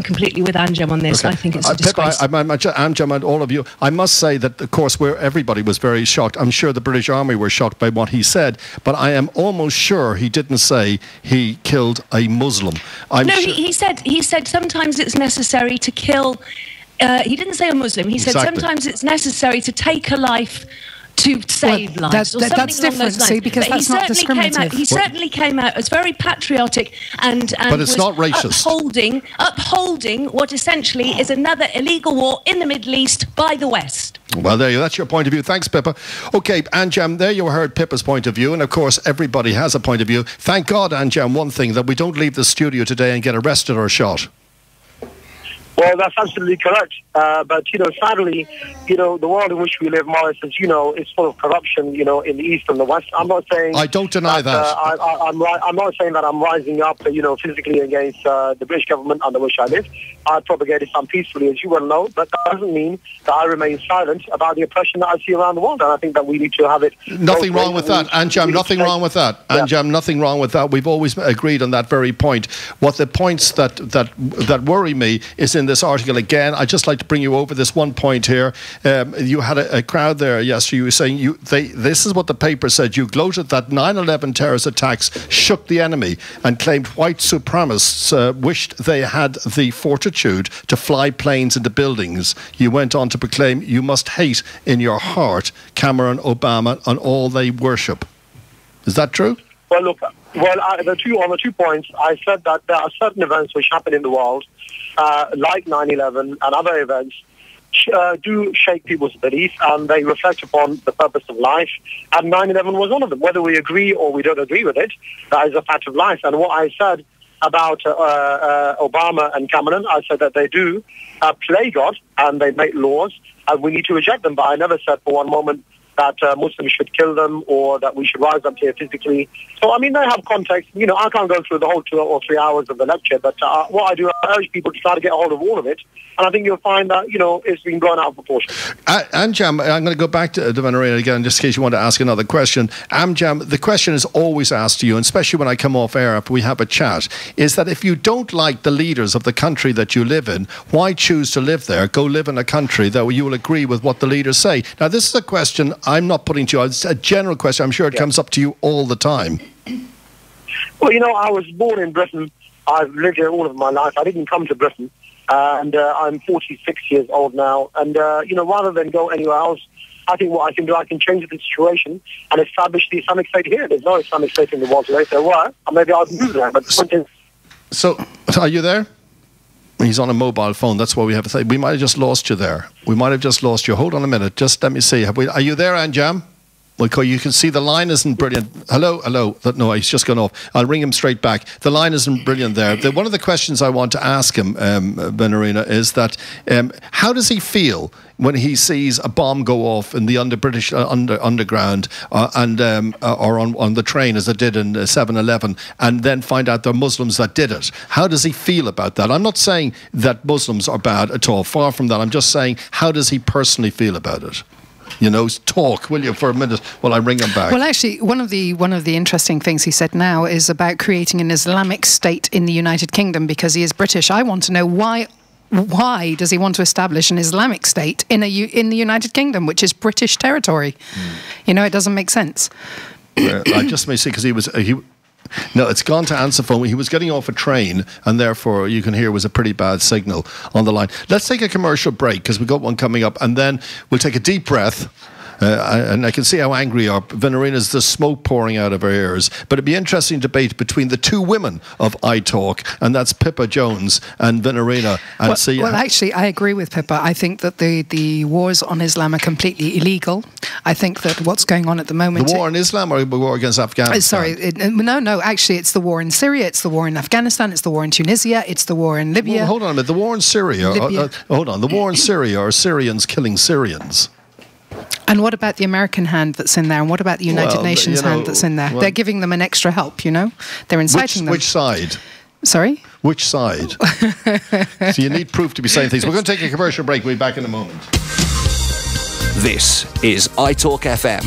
Speaker 5: completely with Anjem on this. Okay. I think it's a disgrace. Anjem and all of you, I must say that of course everybody was very shocked. I'm sure the British Army were shocked by what he said, but I am almost sure he didn't say he killed a Muslim.
Speaker 14: He said sometimes it's necessary to kill. He didn't say a Muslim. He said sometimes it's necessary to take a life to save lives.
Speaker 6: That's different, see, because that's not discriminative.
Speaker 14: He certainly came out as very patriotic and
Speaker 5: but it's not racist.
Speaker 14: upholding what essentially is another illegal war in the Middle East by the West.
Speaker 5: Well, there you go. That's your point of view. Thanks, Pippa. Okay, Anjem, there you heard Pippa's point of view, and of course, everybody has a point of view. Thank God, Anjem, one thing, that we don't leave the studio today and get arrested or shot.
Speaker 13: Well, that's absolutely correct. But, sadly, the world in which we live, Maurice, as you know, is full of corruption, in the East and the West. I'm not saying...
Speaker 5: I don't deny that.
Speaker 13: I'm not saying that I'm rising up, physically against the British government under which I live. I propagate Islam peacefully, as you well know, but that doesn't mean that I remain silent about the oppression that I see around the world, and I think that we need to have it...
Speaker 5: Nothing wrong with that, Anjem, nothing wrong with that. Anjem, nothing wrong with that. We've always agreed on that very point. What the points that worry me is in this article again. I'd just like to bring you over this one point here. You had a crowd there yesterday. You were saying this is what the paper said. You gloated that 9/11 terrorist attacks shook the enemy and claimed white supremacists wished they had the fortitude to fly planes into buildings. You went on to proclaim you must hate in your heart Cameron, Obama and all they worship. Is that true?
Speaker 13: Well, look, on the 2 points, I said that there are certain events which happen in the world, like 9/11 and other events, do shake people's beliefs and they reflect upon the purpose of life. And 9/11 was one of them. Whether we agree or we don't agree with it, that is a fact of life. And what I said about Obama and Cameron, I said that they do play God and they make laws and we need to reject them. But I never said for one moment that Muslims should kill them or that we should rise up here physically. So, I mean, they have context. I can't go through the whole 2 or 3 hours of the lecture, but what I do, I urge people to try to get a hold of all of it. And I think you'll find that, it's been blown out of proportion.
Speaker 5: Anjem, I'm going to go back to Venerina again, just in case you want to ask another question. Anjem, the question is always asked to you, and especially when I come off air after we have a chat, is that if you don't like the leaders of the country that you live in, why choose to live there? Go live in a country that you will agree with what the leaders say. Now, this is a question I'm not putting to you. It's a general question. I'm sure it comes up to you all the time.
Speaker 13: Well, I was born in Britain. I've lived here all of my life. I didn't come to Britain. And I'm 46 years old now. And, rather than go anywhere else, I think what I can do, I can change the situation and establish the Islamic State here. There's no Islamic State in the world today. So maybe I'll move there. But
Speaker 5: So, are you there? He's on a mobile phone. That's what we have to say. We might have just lost you there. We might have just lost you. Hold on a minute. Just let me see. Are you there, Anjem? Well, you can see the line isn't brilliant. Hello. No, he's just gone off. I'll ring him straight back. The line isn't brilliant there. One of the questions I want to ask him, Venerina, is that how does he feel when he sees a bomb go off in the British underground or on the train, as it did in 7/11, and then find out they're Muslims that did it? How does he feel about that? I'm not saying that Muslims are bad at all. Far from that. I'm just saying, how does he personally feel about it? Talk, will you, for a minute while I ring him back?
Speaker 6: Well, actually, one of the interesting things he said now is about creating an Islamic State in the United Kingdom, because he is British. I want to know why does he want to establish an Islamic State in the United Kingdom, which is British territory? It doesn't make sense.
Speaker 5: I just may see, because no, it's gone to answer phone. He was getting off a train, and therefore you can hear it was a pretty bad signal on the line. Let's take a commercial break, because we've got one coming up, and then we'll take a deep breath. And I can see how angry are. Venerina's the smoke pouring out of her ears. But it'd be an interesting debate between the two women of iTalk, and that's Pippa Jones and Venerina.
Speaker 6: Actually, I agree with Pippa. I think that the wars on Islam are completely illegal. I think that what's going on at the moment...
Speaker 5: The war on Islam or the war against Afghanistan?
Speaker 6: No. Actually, it's the war in Syria, it's the war in Afghanistan, it's the war in Tunisia, it's the war in Libya.
Speaker 5: Well, hold on a minute. The war in Syria... hold on. The war in Syria are Syrians killing Syrians.
Speaker 6: And what about the American hand that's in there? And what about the United Nations hand that's in there? They're giving them an extra help, They're inciting them.
Speaker 5: Which side?
Speaker 6: Sorry?
Speaker 5: Which side? So you need proof to be saying things. We're going to take a commercial break. We'll be back in a moment.
Speaker 15: This is iTalkFM.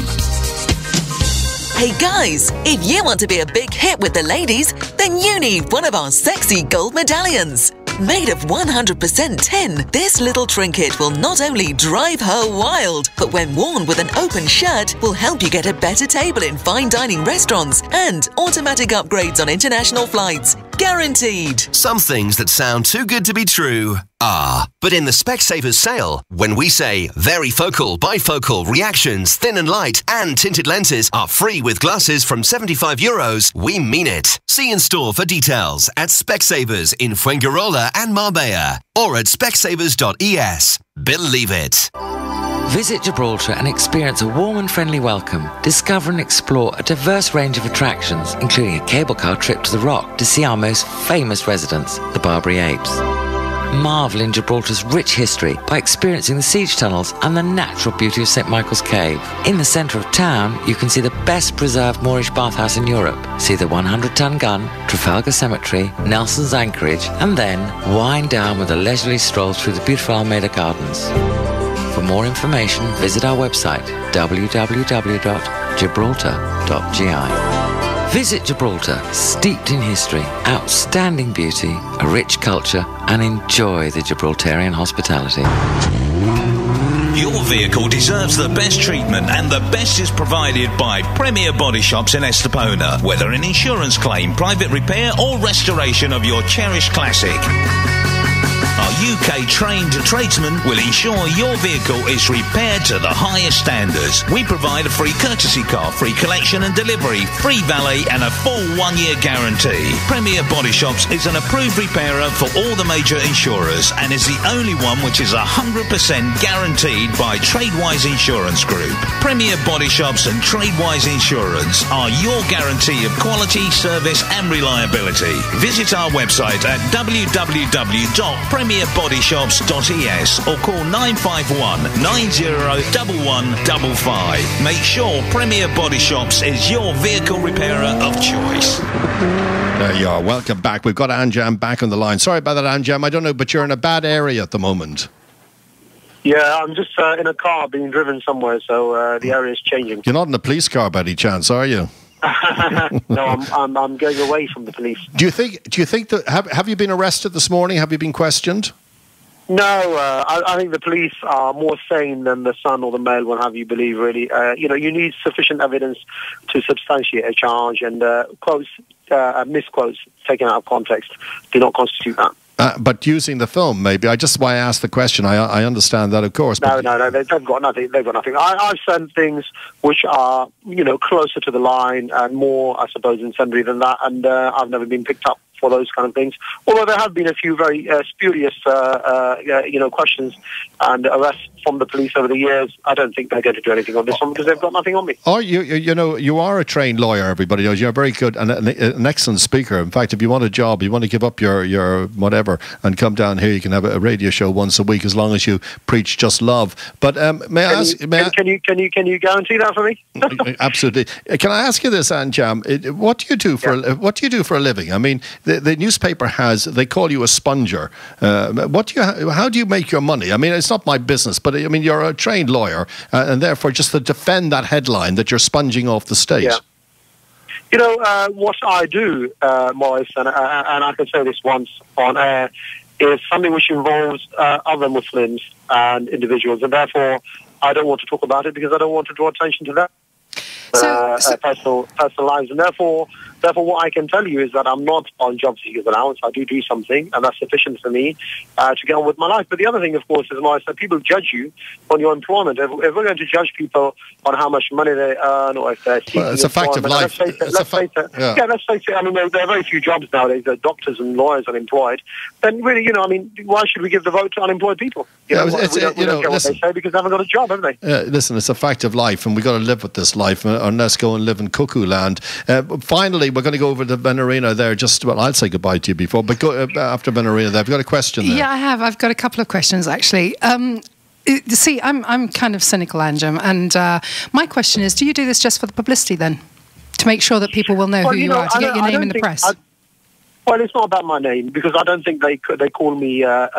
Speaker 16: Hey guys, if you want to be a big hit with the ladies, then you need one of our sexy gold medallions. Made of 100% tin, this little trinket will not only drive her wild, but when worn with an open shirt, will help you get a better table in fine dining restaurants and automatic upgrades on international flights. Guaranteed.
Speaker 15: Some things that sound too good to be true are. But in the Specsavers sale, when we say varifocal, bifocal, reactions, thin and light, and tinted lenses are free with glasses from €75, we mean it. See in store for details at Specsavers in Fuengirola and Marbella, or at specsavers.es. Believe it.
Speaker 12: Visit Gibraltar and experience a warm and friendly welcome. Discover and explore a diverse range of attractions, including a cable car trip to the Rock to see our most famous residents, the Barbary Apes. Marvel in Gibraltar's rich history by experiencing the siege tunnels and the natural beauty of St. Michael's Cave. In the centre of town, you can see the best preserved Moorish bathhouse in Europe, see the 100-ton gun, Trafalgar Cemetery, Nelson's Anchorage, and then wind down with a leisurely stroll through the beautiful Almeida Gardens. For more information, visit our website, www.gibraltar.gi. Visit Gibraltar, steeped in history, outstanding beauty, a rich culture, and enjoy the Gibraltarian hospitality.
Speaker 17: Your vehicle deserves the best treatment, and the best is provided by Premier Body Shops in Estepona. Whether an insurance claim, private repair, or restoration of your cherished classic, our UK trained tradesmen will ensure your vehicle is repaired to the highest standards. We provide a free courtesy car, free collection and delivery, free valet, and a full 1-year guarantee. Premier Body Shops is an approved repairer for all the major insurers and is the only one which is 100% guaranteed by Tradewise Insurance Group. Premier Body Shops and Tradewise Insurance are your guarantee of quality, service and reliability. Visit our website at www.premierbodyshops.es or call 951 901155. Make sure Premier Body Shops is your vehicle repairer of choice.
Speaker 5: There you are. Welcome back. We've got Anjem back on the line. Sorry about that, Anjem. I don't know, but you're in a bad area at the moment.
Speaker 13: Yeah, I'm just in a car being driven somewhere, so the area is changing.
Speaker 5: You're not in a police car by any chance, are you?
Speaker 13: No, I'm going away from the police.
Speaker 5: Do you think that have you been arrested this morning? Have you been questioned?
Speaker 13: No, I think the police are more sane than the Sun or the Mail will have you believe, really. You need sufficient evidence to substantiate a charge, and quotes, misquotes taken out of context do not constitute that.
Speaker 5: But using the film, maybe. That's why I asked the question. I understand that, of course.
Speaker 13: No, they've got nothing. They've got nothing. I've sent things which are, closer to the line and more, I suppose, incendiary than that, and I've never been picked up for those kind of things. Although there have been a few very spurious, questions and arrests from the police over the years. I don't think they're going to do anything on this one because they've got nothing on me.
Speaker 5: Oh, you are a trained lawyer. Everybody knows you're very good and an excellent speaker. In fact, if you want a job, you want to give up your whatever and come down here, you can have a radio show once a week as long as you preach just love. But can
Speaker 13: you guarantee that for me?
Speaker 5: Absolutely. Can I ask you this, Anjem? What do you do for a living? I mean, the newspaper they call you a sponger. How do you make your money? I mean, it's not my business, but I mean, you're a trained lawyer, and therefore, just to defend that headline that you're sponging off the state.
Speaker 13: Yeah. What I do, Maurice, and I can say this once on air, is something which involves other Muslims and individuals, and therefore, I don't want to talk about it because I don't want to draw attention to that. Personal lives, and therefore what I can tell you is that I'm not on job seekers allowance. I do something, and that's sufficient for me to get on with my life. But the other thing, of course, is that people judge you on your employment. If we're going to judge people on how much money they earn or if they're seeking
Speaker 5: it's a fact of life.
Speaker 13: Let's face it. I mean, there are very few jobs nowadays. There are doctors and lawyers unemployed. Then really, why should we give the vote to unemployed people? We don't care what they say because they haven't got a job, have they?
Speaker 5: Listen, it's a fact of life, and we've got to live with this life unless go and live in cuckoo land. Finally, we're going to go over to Venerina there. I'll say goodbye to you before, but go after Venerina there. I've got a question there.
Speaker 6: Yeah, I have. I've got a couple of questions, actually. See, I'm kind of cynical, Anjem, and my question is, do you do this just for the publicity then? To make sure that people will know who you are, to get your name in the press?
Speaker 13: Well, it's not about my name because I don't think they call me a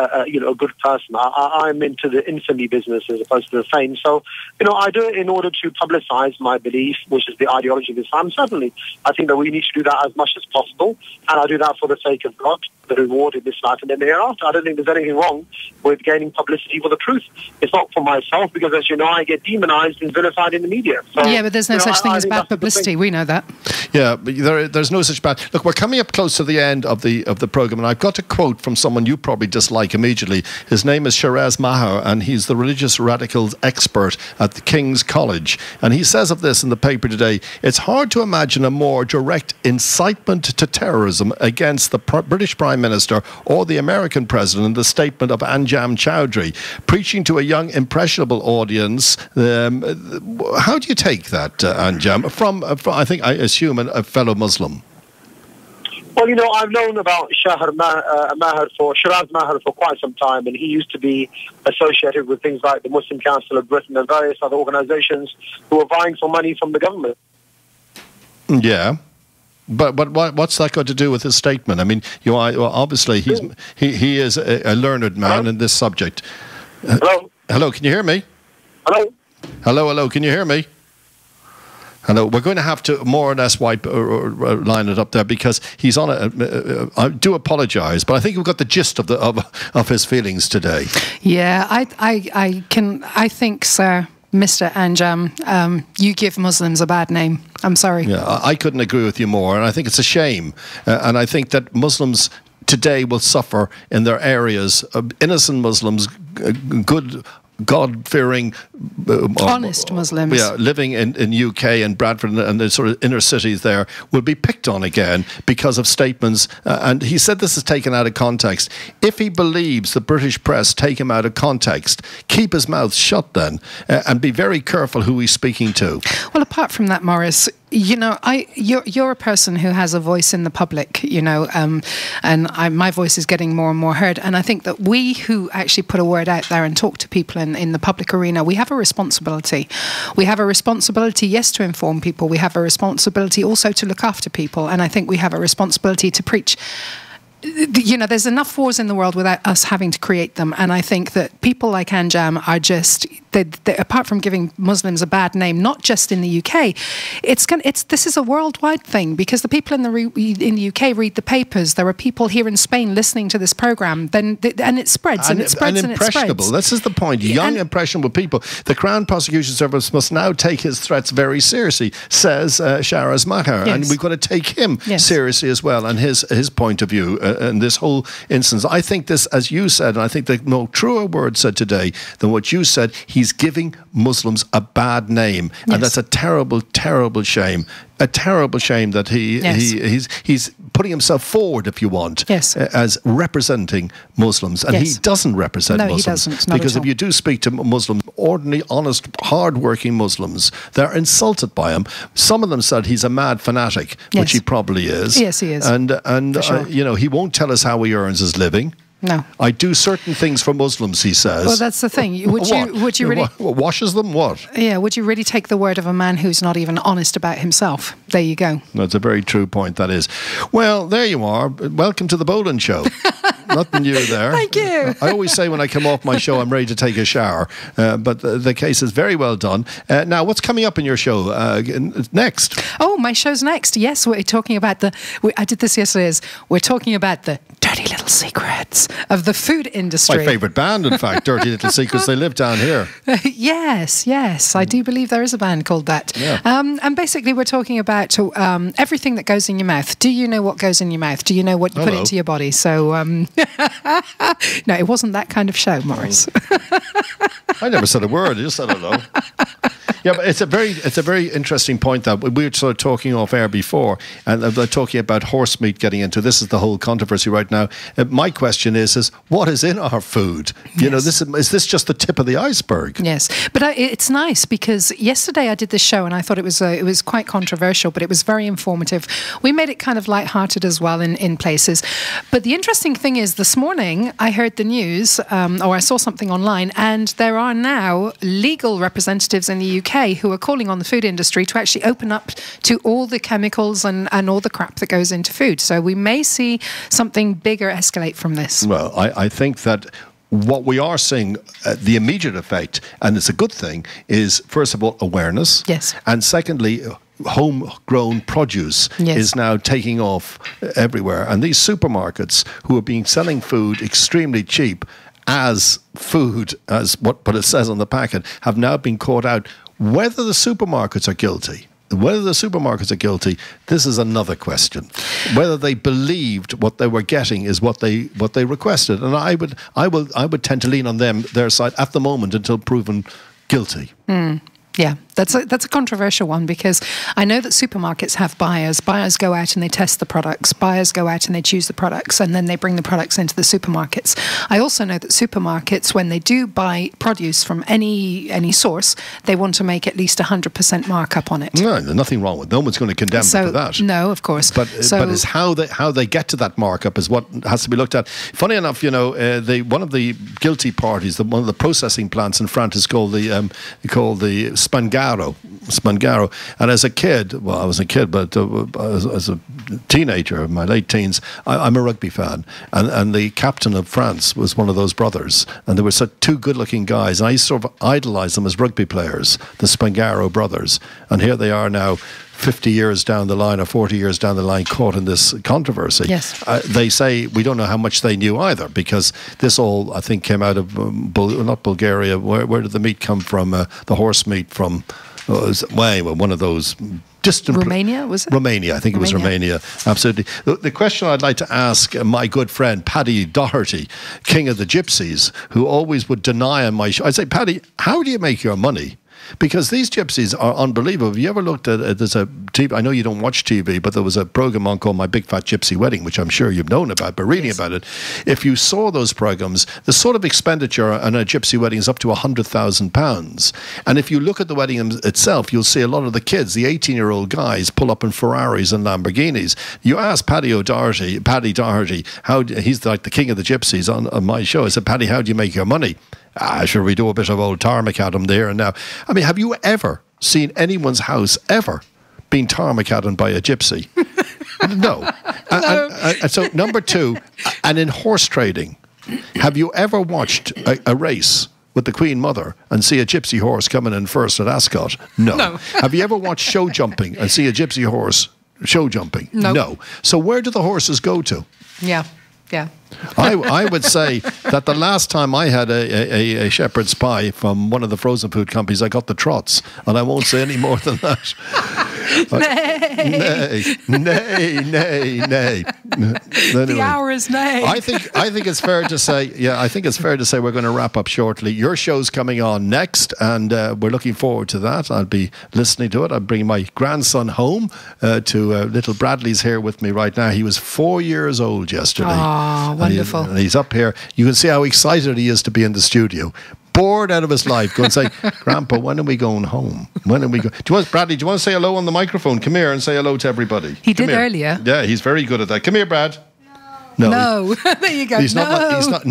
Speaker 13: good person. I'm into the infamy business as opposed to the fame. So, I do it in order to publicise my belief, which is the ideology of Islam. Certainly, I think that we need to do that as much as possible, and I do that for the sake of God, the reward in this life and then the hereafter. I don't think there's anything wrong with gaining publicity for the truth. It's not for myself because, as you know, I get demonised and vilified in the media. So,
Speaker 6: yeah, but there's no such thing as bad publicity. We know that.
Speaker 5: Yeah, but there's no such bad. Look, we're coming up close to the end of the program, and I've got a quote from someone you probably dislike immediately. His name is Shiraz Maher, and he's the religious radicals expert at the King's College. And he says of this in the paper today, it's hard to imagine a more direct incitement to terrorism against the British Prime Minister or the American President in the statement of Anjem Choudary, preaching to a young, impressionable audience. How do you take that, Anjem, from I assume, a fellow Muslim?
Speaker 13: Well, I've known about Shiraz Maher for quite some time, and he used to be associated with things like the Muslim Council of Britain and various other organisations who were vying for money from the government.
Speaker 5: Yeah. But what's that got to do with his statement? I mean, obviously he is a learned man in this subject. Hello, can you hear me? Hello, can you hear me? Hello, we're going to have to more or less wipe or line it up there because he's on I do apologise, but I think we've got the gist of his feelings today. Yeah,
Speaker 6: I think, sir, Mr. Anjem, you give Muslims a bad name. I'm sorry.
Speaker 5: Yeah, I couldn't agree with you more, and I think it's a shame. And I think that Muslims today will suffer in their areas. Innocent Muslims, good, God-fearing,
Speaker 6: honest Muslims,
Speaker 5: living in UK and Bradford and the sort of inner cities there, will be picked on again because of statements. And he said this is taken out of context. If he believes the British press take him out of context, keep his mouth shut then, and be very careful who he's speaking to.
Speaker 6: Well, apart from that, Maurice, you're a person who has a voice in the public, and my voice is getting more and more heard. And I think that we who actually put a word out there and talk to people in the public arena, we have a responsibility. We have a responsibility, yes, to inform people. We have a responsibility also to look after people. And I think we have a responsibility to preach there's enough wars in the world without us having to create them. And I think that people like Anjem are just, apart from giving Muslims a bad name, not just in the UK, this is a worldwide thing, because the people in the UK read the papers. There are people here in Spain listening to this program, and it spreads and it spreads and it spreads.
Speaker 5: This is the point. Young, impressionable people. The Crown Prosecution Service must now take his threats very seriously, says Sharaz Maher, and we've got to take him seriously as well, and his point of view in this whole instance. I think this, as you said, and I think the no truer word said today than what you said, he's giving Muslims a bad name, and that's a terrible, terrible shame. A terrible shame that he's putting himself forward, if you want, as representing Muslims, and he doesn't represent Muslims.
Speaker 6: He doesn't, not
Speaker 5: because
Speaker 6: at all.
Speaker 5: if you do speak to Muslims, ordinary, honest, hard-working Muslims, they're insulted by him. Some of them said he's a mad fanatic, which he probably is.
Speaker 6: Yes, he is.
Speaker 5: And he won't tell us how he earns his living.
Speaker 6: No.
Speaker 5: I do certain things for Muslims, he says.
Speaker 6: Well, that's the thing. Would you really
Speaker 5: washes them? What?
Speaker 6: Yeah. Would you really take the word of a man who's not even honest about himself? There you go.
Speaker 5: That's a very true point. That is. Well, there you are. Welcome to the Boland Show. Nothing new there.
Speaker 6: Thank you.
Speaker 5: I always say when I come off my show, I'm ready to take a shower. But the case is very well done. Now, what's coming up in your show next?
Speaker 6: Oh, my show's next. Yes, we're talking about I did this yesterday. We're talking about the dirty little secrets of the food industry.
Speaker 5: My favourite band, in fact, Dirty Little Secrets. They live down here.
Speaker 6: Yes. I do believe there is a band called that.
Speaker 5: Yeah.
Speaker 6: And basically, we're talking about everything that goes in your mouth. Do you know what goes in your mouth? Do you know what you put into your body? So, no, it wasn't that kind of show, Maurice.
Speaker 5: I never said a word. I just said hello. Yeah, but it's a very interesting point that we were sort of talking off air before, and they're talking about horse meat getting into. This is the whole controversy right now. My question is what is in our food? You know, is this just the tip of the iceberg?
Speaker 6: Yes, but it's nice because yesterday I did this show and I thought it was quite controversial, but it was very informative. We made it kind of lighthearted as well in places. But the interesting thing is, this morning I heard the news, or I saw something online, and there are now legal representatives in the UK who are calling on the food industry to actually open up to all the chemicals and all the crap that goes into food. So we may see something bigger escalate from this.
Speaker 5: Well, I think that what we are seeing, the immediate effect, and it's a good thing, is first of all awareness.
Speaker 6: Yes.
Speaker 5: And secondly, homegrown produce is now taking off everywhere. And these supermarkets who are being selling food extremely cheap as food, as what it says on the packet, have now been caught out. Whether the supermarkets are guilty, this is another question. Whether they believed what they were getting is what they requested, and I would tend to lean on their side at the moment until proven guilty.
Speaker 6: Yeah, that's a controversial one, because I know that supermarkets have buyers. Buyers go out and they test the products. Buyers go out and they choose the products, and then they bring the products into the supermarkets. I also know that supermarkets, when they do buy produce from any source, they want to make at least 100% markup on it.
Speaker 5: No, nothing wrong with it. No one's going to condemn them for that.
Speaker 6: No, of course.
Speaker 5: But it's how they get to that markup is what has to be looked at. Funny enough, you know, one of the guilty parties, one of the processing plants in France is called the Spangaro. And as a kid, well, I was a kid, but as a teenager, in my late teens, I'm a rugby fan. And the captain of France was one of those brothers. And they were such two good-looking guys. And I sort of idolized them as rugby players, the Spangaro brothers. And here they are now, 50 years down the line or 40 years down the line, caught in this controversy.
Speaker 6: Yes.
Speaker 5: They say we don't know how much they knew either, because this all, I think, came out of not Bulgaria. Where did the meat come from? The horse meat from one of those distant...
Speaker 6: Romania, was it?
Speaker 5: Romania, I think it was Romania. Absolutely. The question I'd like to ask my good friend Paddy Doherty, king of the gypsies, who always would deny on my show, I'd say, Paddy, how do you make your money? Because these gypsies are unbelievable. Have you ever looked at, there's a TV, I know you don't watch TV, but there was a program on called My Big Fat Gypsy Wedding, which I'm sure you've known about, but reading about it, if you saw those programs, the sort of expenditure on a gypsy wedding is up to £100,000. And if you look at the wedding itself, you'll see a lot of the kids, the 18-year-old guys, pull up in Ferraris and Lamborghinis. You ask Paddy Doherty, he's like the king of the gypsies on my show. I said, Paddy, how do you make your money? Sure, we do a bit of old tarmac at them there and now. I mean, have you ever seen anyone's house ever been tarmac-added by a gypsy? No. So number 2, and in horse trading, have you ever watched a race with the Queen Mother and see a gypsy horse coming in first at Ascot? No. Have you ever watched show jumping and see a gypsy horse show jumping? No. So where do the horses go to?
Speaker 6: Yeah.
Speaker 5: I would say that the last time I had a shepherd's pie from one of the frozen food companies, I got the trots, and I won't say any more than that. Nay. Anyway,
Speaker 6: the hour is nay.
Speaker 5: I think it's fair to say. Yeah, I think it's fair to say we're going to wrap up shortly. Your show's coming on next, and we're looking forward to that. I'll be listening to it. I'm bringing my grandson home. To little Bradley's here with me right now. He was 4 years old yesterday.
Speaker 6: Oh, wonderful!
Speaker 5: And he's up here. You can see how excited he is to be in the studio. Bored out of his life. Go and say, Grandpa, when are we going home? When are we going? Bradley, do you want to say hello on the microphone? Come here and say hello to everybody.
Speaker 6: He did earlier.
Speaker 5: Yeah, he's very good at that. Come here, Brad.
Speaker 6: No. There you go.
Speaker 5: He's not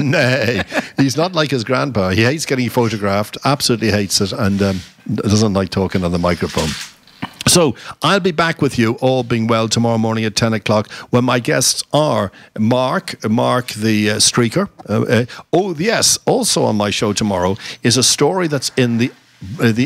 Speaker 5: like his grandpa. He hates getting photographed, absolutely hates it, and doesn't like talking on the microphone. So I'll be back with you, all being well, tomorrow morning at 10 o'clock when my guests are Mark the streaker. Also on my show tomorrow is a story that's in the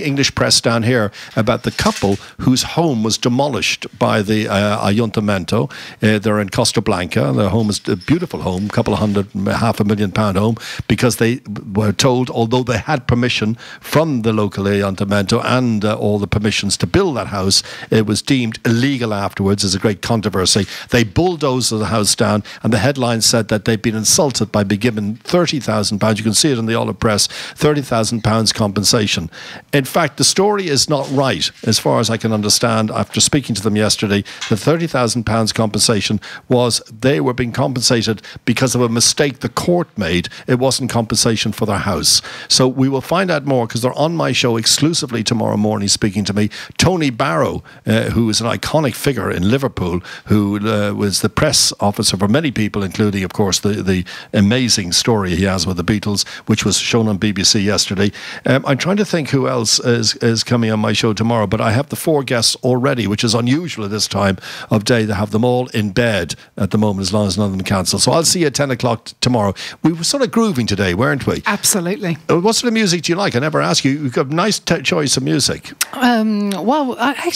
Speaker 5: English press down here about the couple whose home was demolished by the Ayuntamiento. They're in Costa Blanca. Their home is a beautiful home, £250,000 home, because they were told, although they had permission from the local Ayuntamiento and all the permissions to build that house, it was deemed illegal afterwards. There's a great controversy. They bulldozed the house down, and the headline said that they'd been insulted by being given £30,000. You can see it in the Olive Press, £30,000 compensation. In fact, the story is not right, as far as I can understand, after speaking to them yesterday. The £30,000 compensation was they were being compensated because of a mistake the court made. It wasn't compensation for their house. So we will find out more, because they're on my show exclusively tomorrow morning speaking to me. Tony Barrow, who is an iconic figure in Liverpool, who was the press officer for many people, including, of course, the amazing story he has with the Beatles, which was shown on BBC yesterday. I'm trying to think who else is coming on my show tomorrow, but I have the 4 guests already, which is unusual at this time of day to have them all in bed at the moment, as long as none of them cancel. So I'll see you at 10 o'clock tomorrow. We were sort of grooving today, weren't we?
Speaker 6: Absolutely.
Speaker 5: What sort of music do you like? I never asked you. You've got a nice choice of music.
Speaker 6: Well, I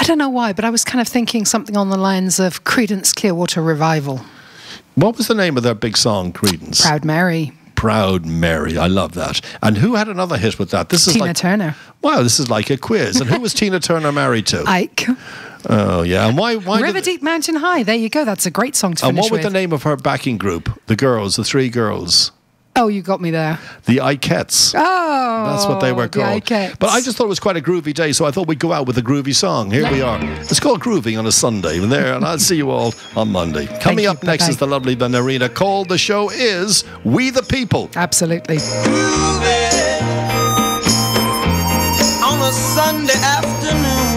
Speaker 6: don't know why, but I was kind of thinking something on the lines of Creedence Clearwater Revival.
Speaker 5: What was the name of their big song, Creedence?
Speaker 6: Proud Mary.
Speaker 5: Proud Mary, I love that. And who had another hit with that? This is
Speaker 6: Tina Turner.
Speaker 5: Wow, this is like a quiz. And who was Tina Turner married to?
Speaker 6: Ike.
Speaker 5: Oh, yeah. And why
Speaker 6: River Deep Mountain High. There you go. That's a great song to finish with.
Speaker 5: And what was the name of her backing group? The 3 girls.
Speaker 6: Oh, you got me there.
Speaker 5: The Ikettes.
Speaker 6: Oh,
Speaker 5: that's what they were called.
Speaker 6: The Ikettes.
Speaker 5: But I just thought it was quite a groovy day, so I thought we'd go out with a groovy song. Here we are. It's called Grooving on a Sunday. And I'll see you all on Monday. Coming up next is the lovely Venerina. Called the show is We the People.
Speaker 6: Absolutely.
Speaker 4: Grooving on a Sunday afternoon.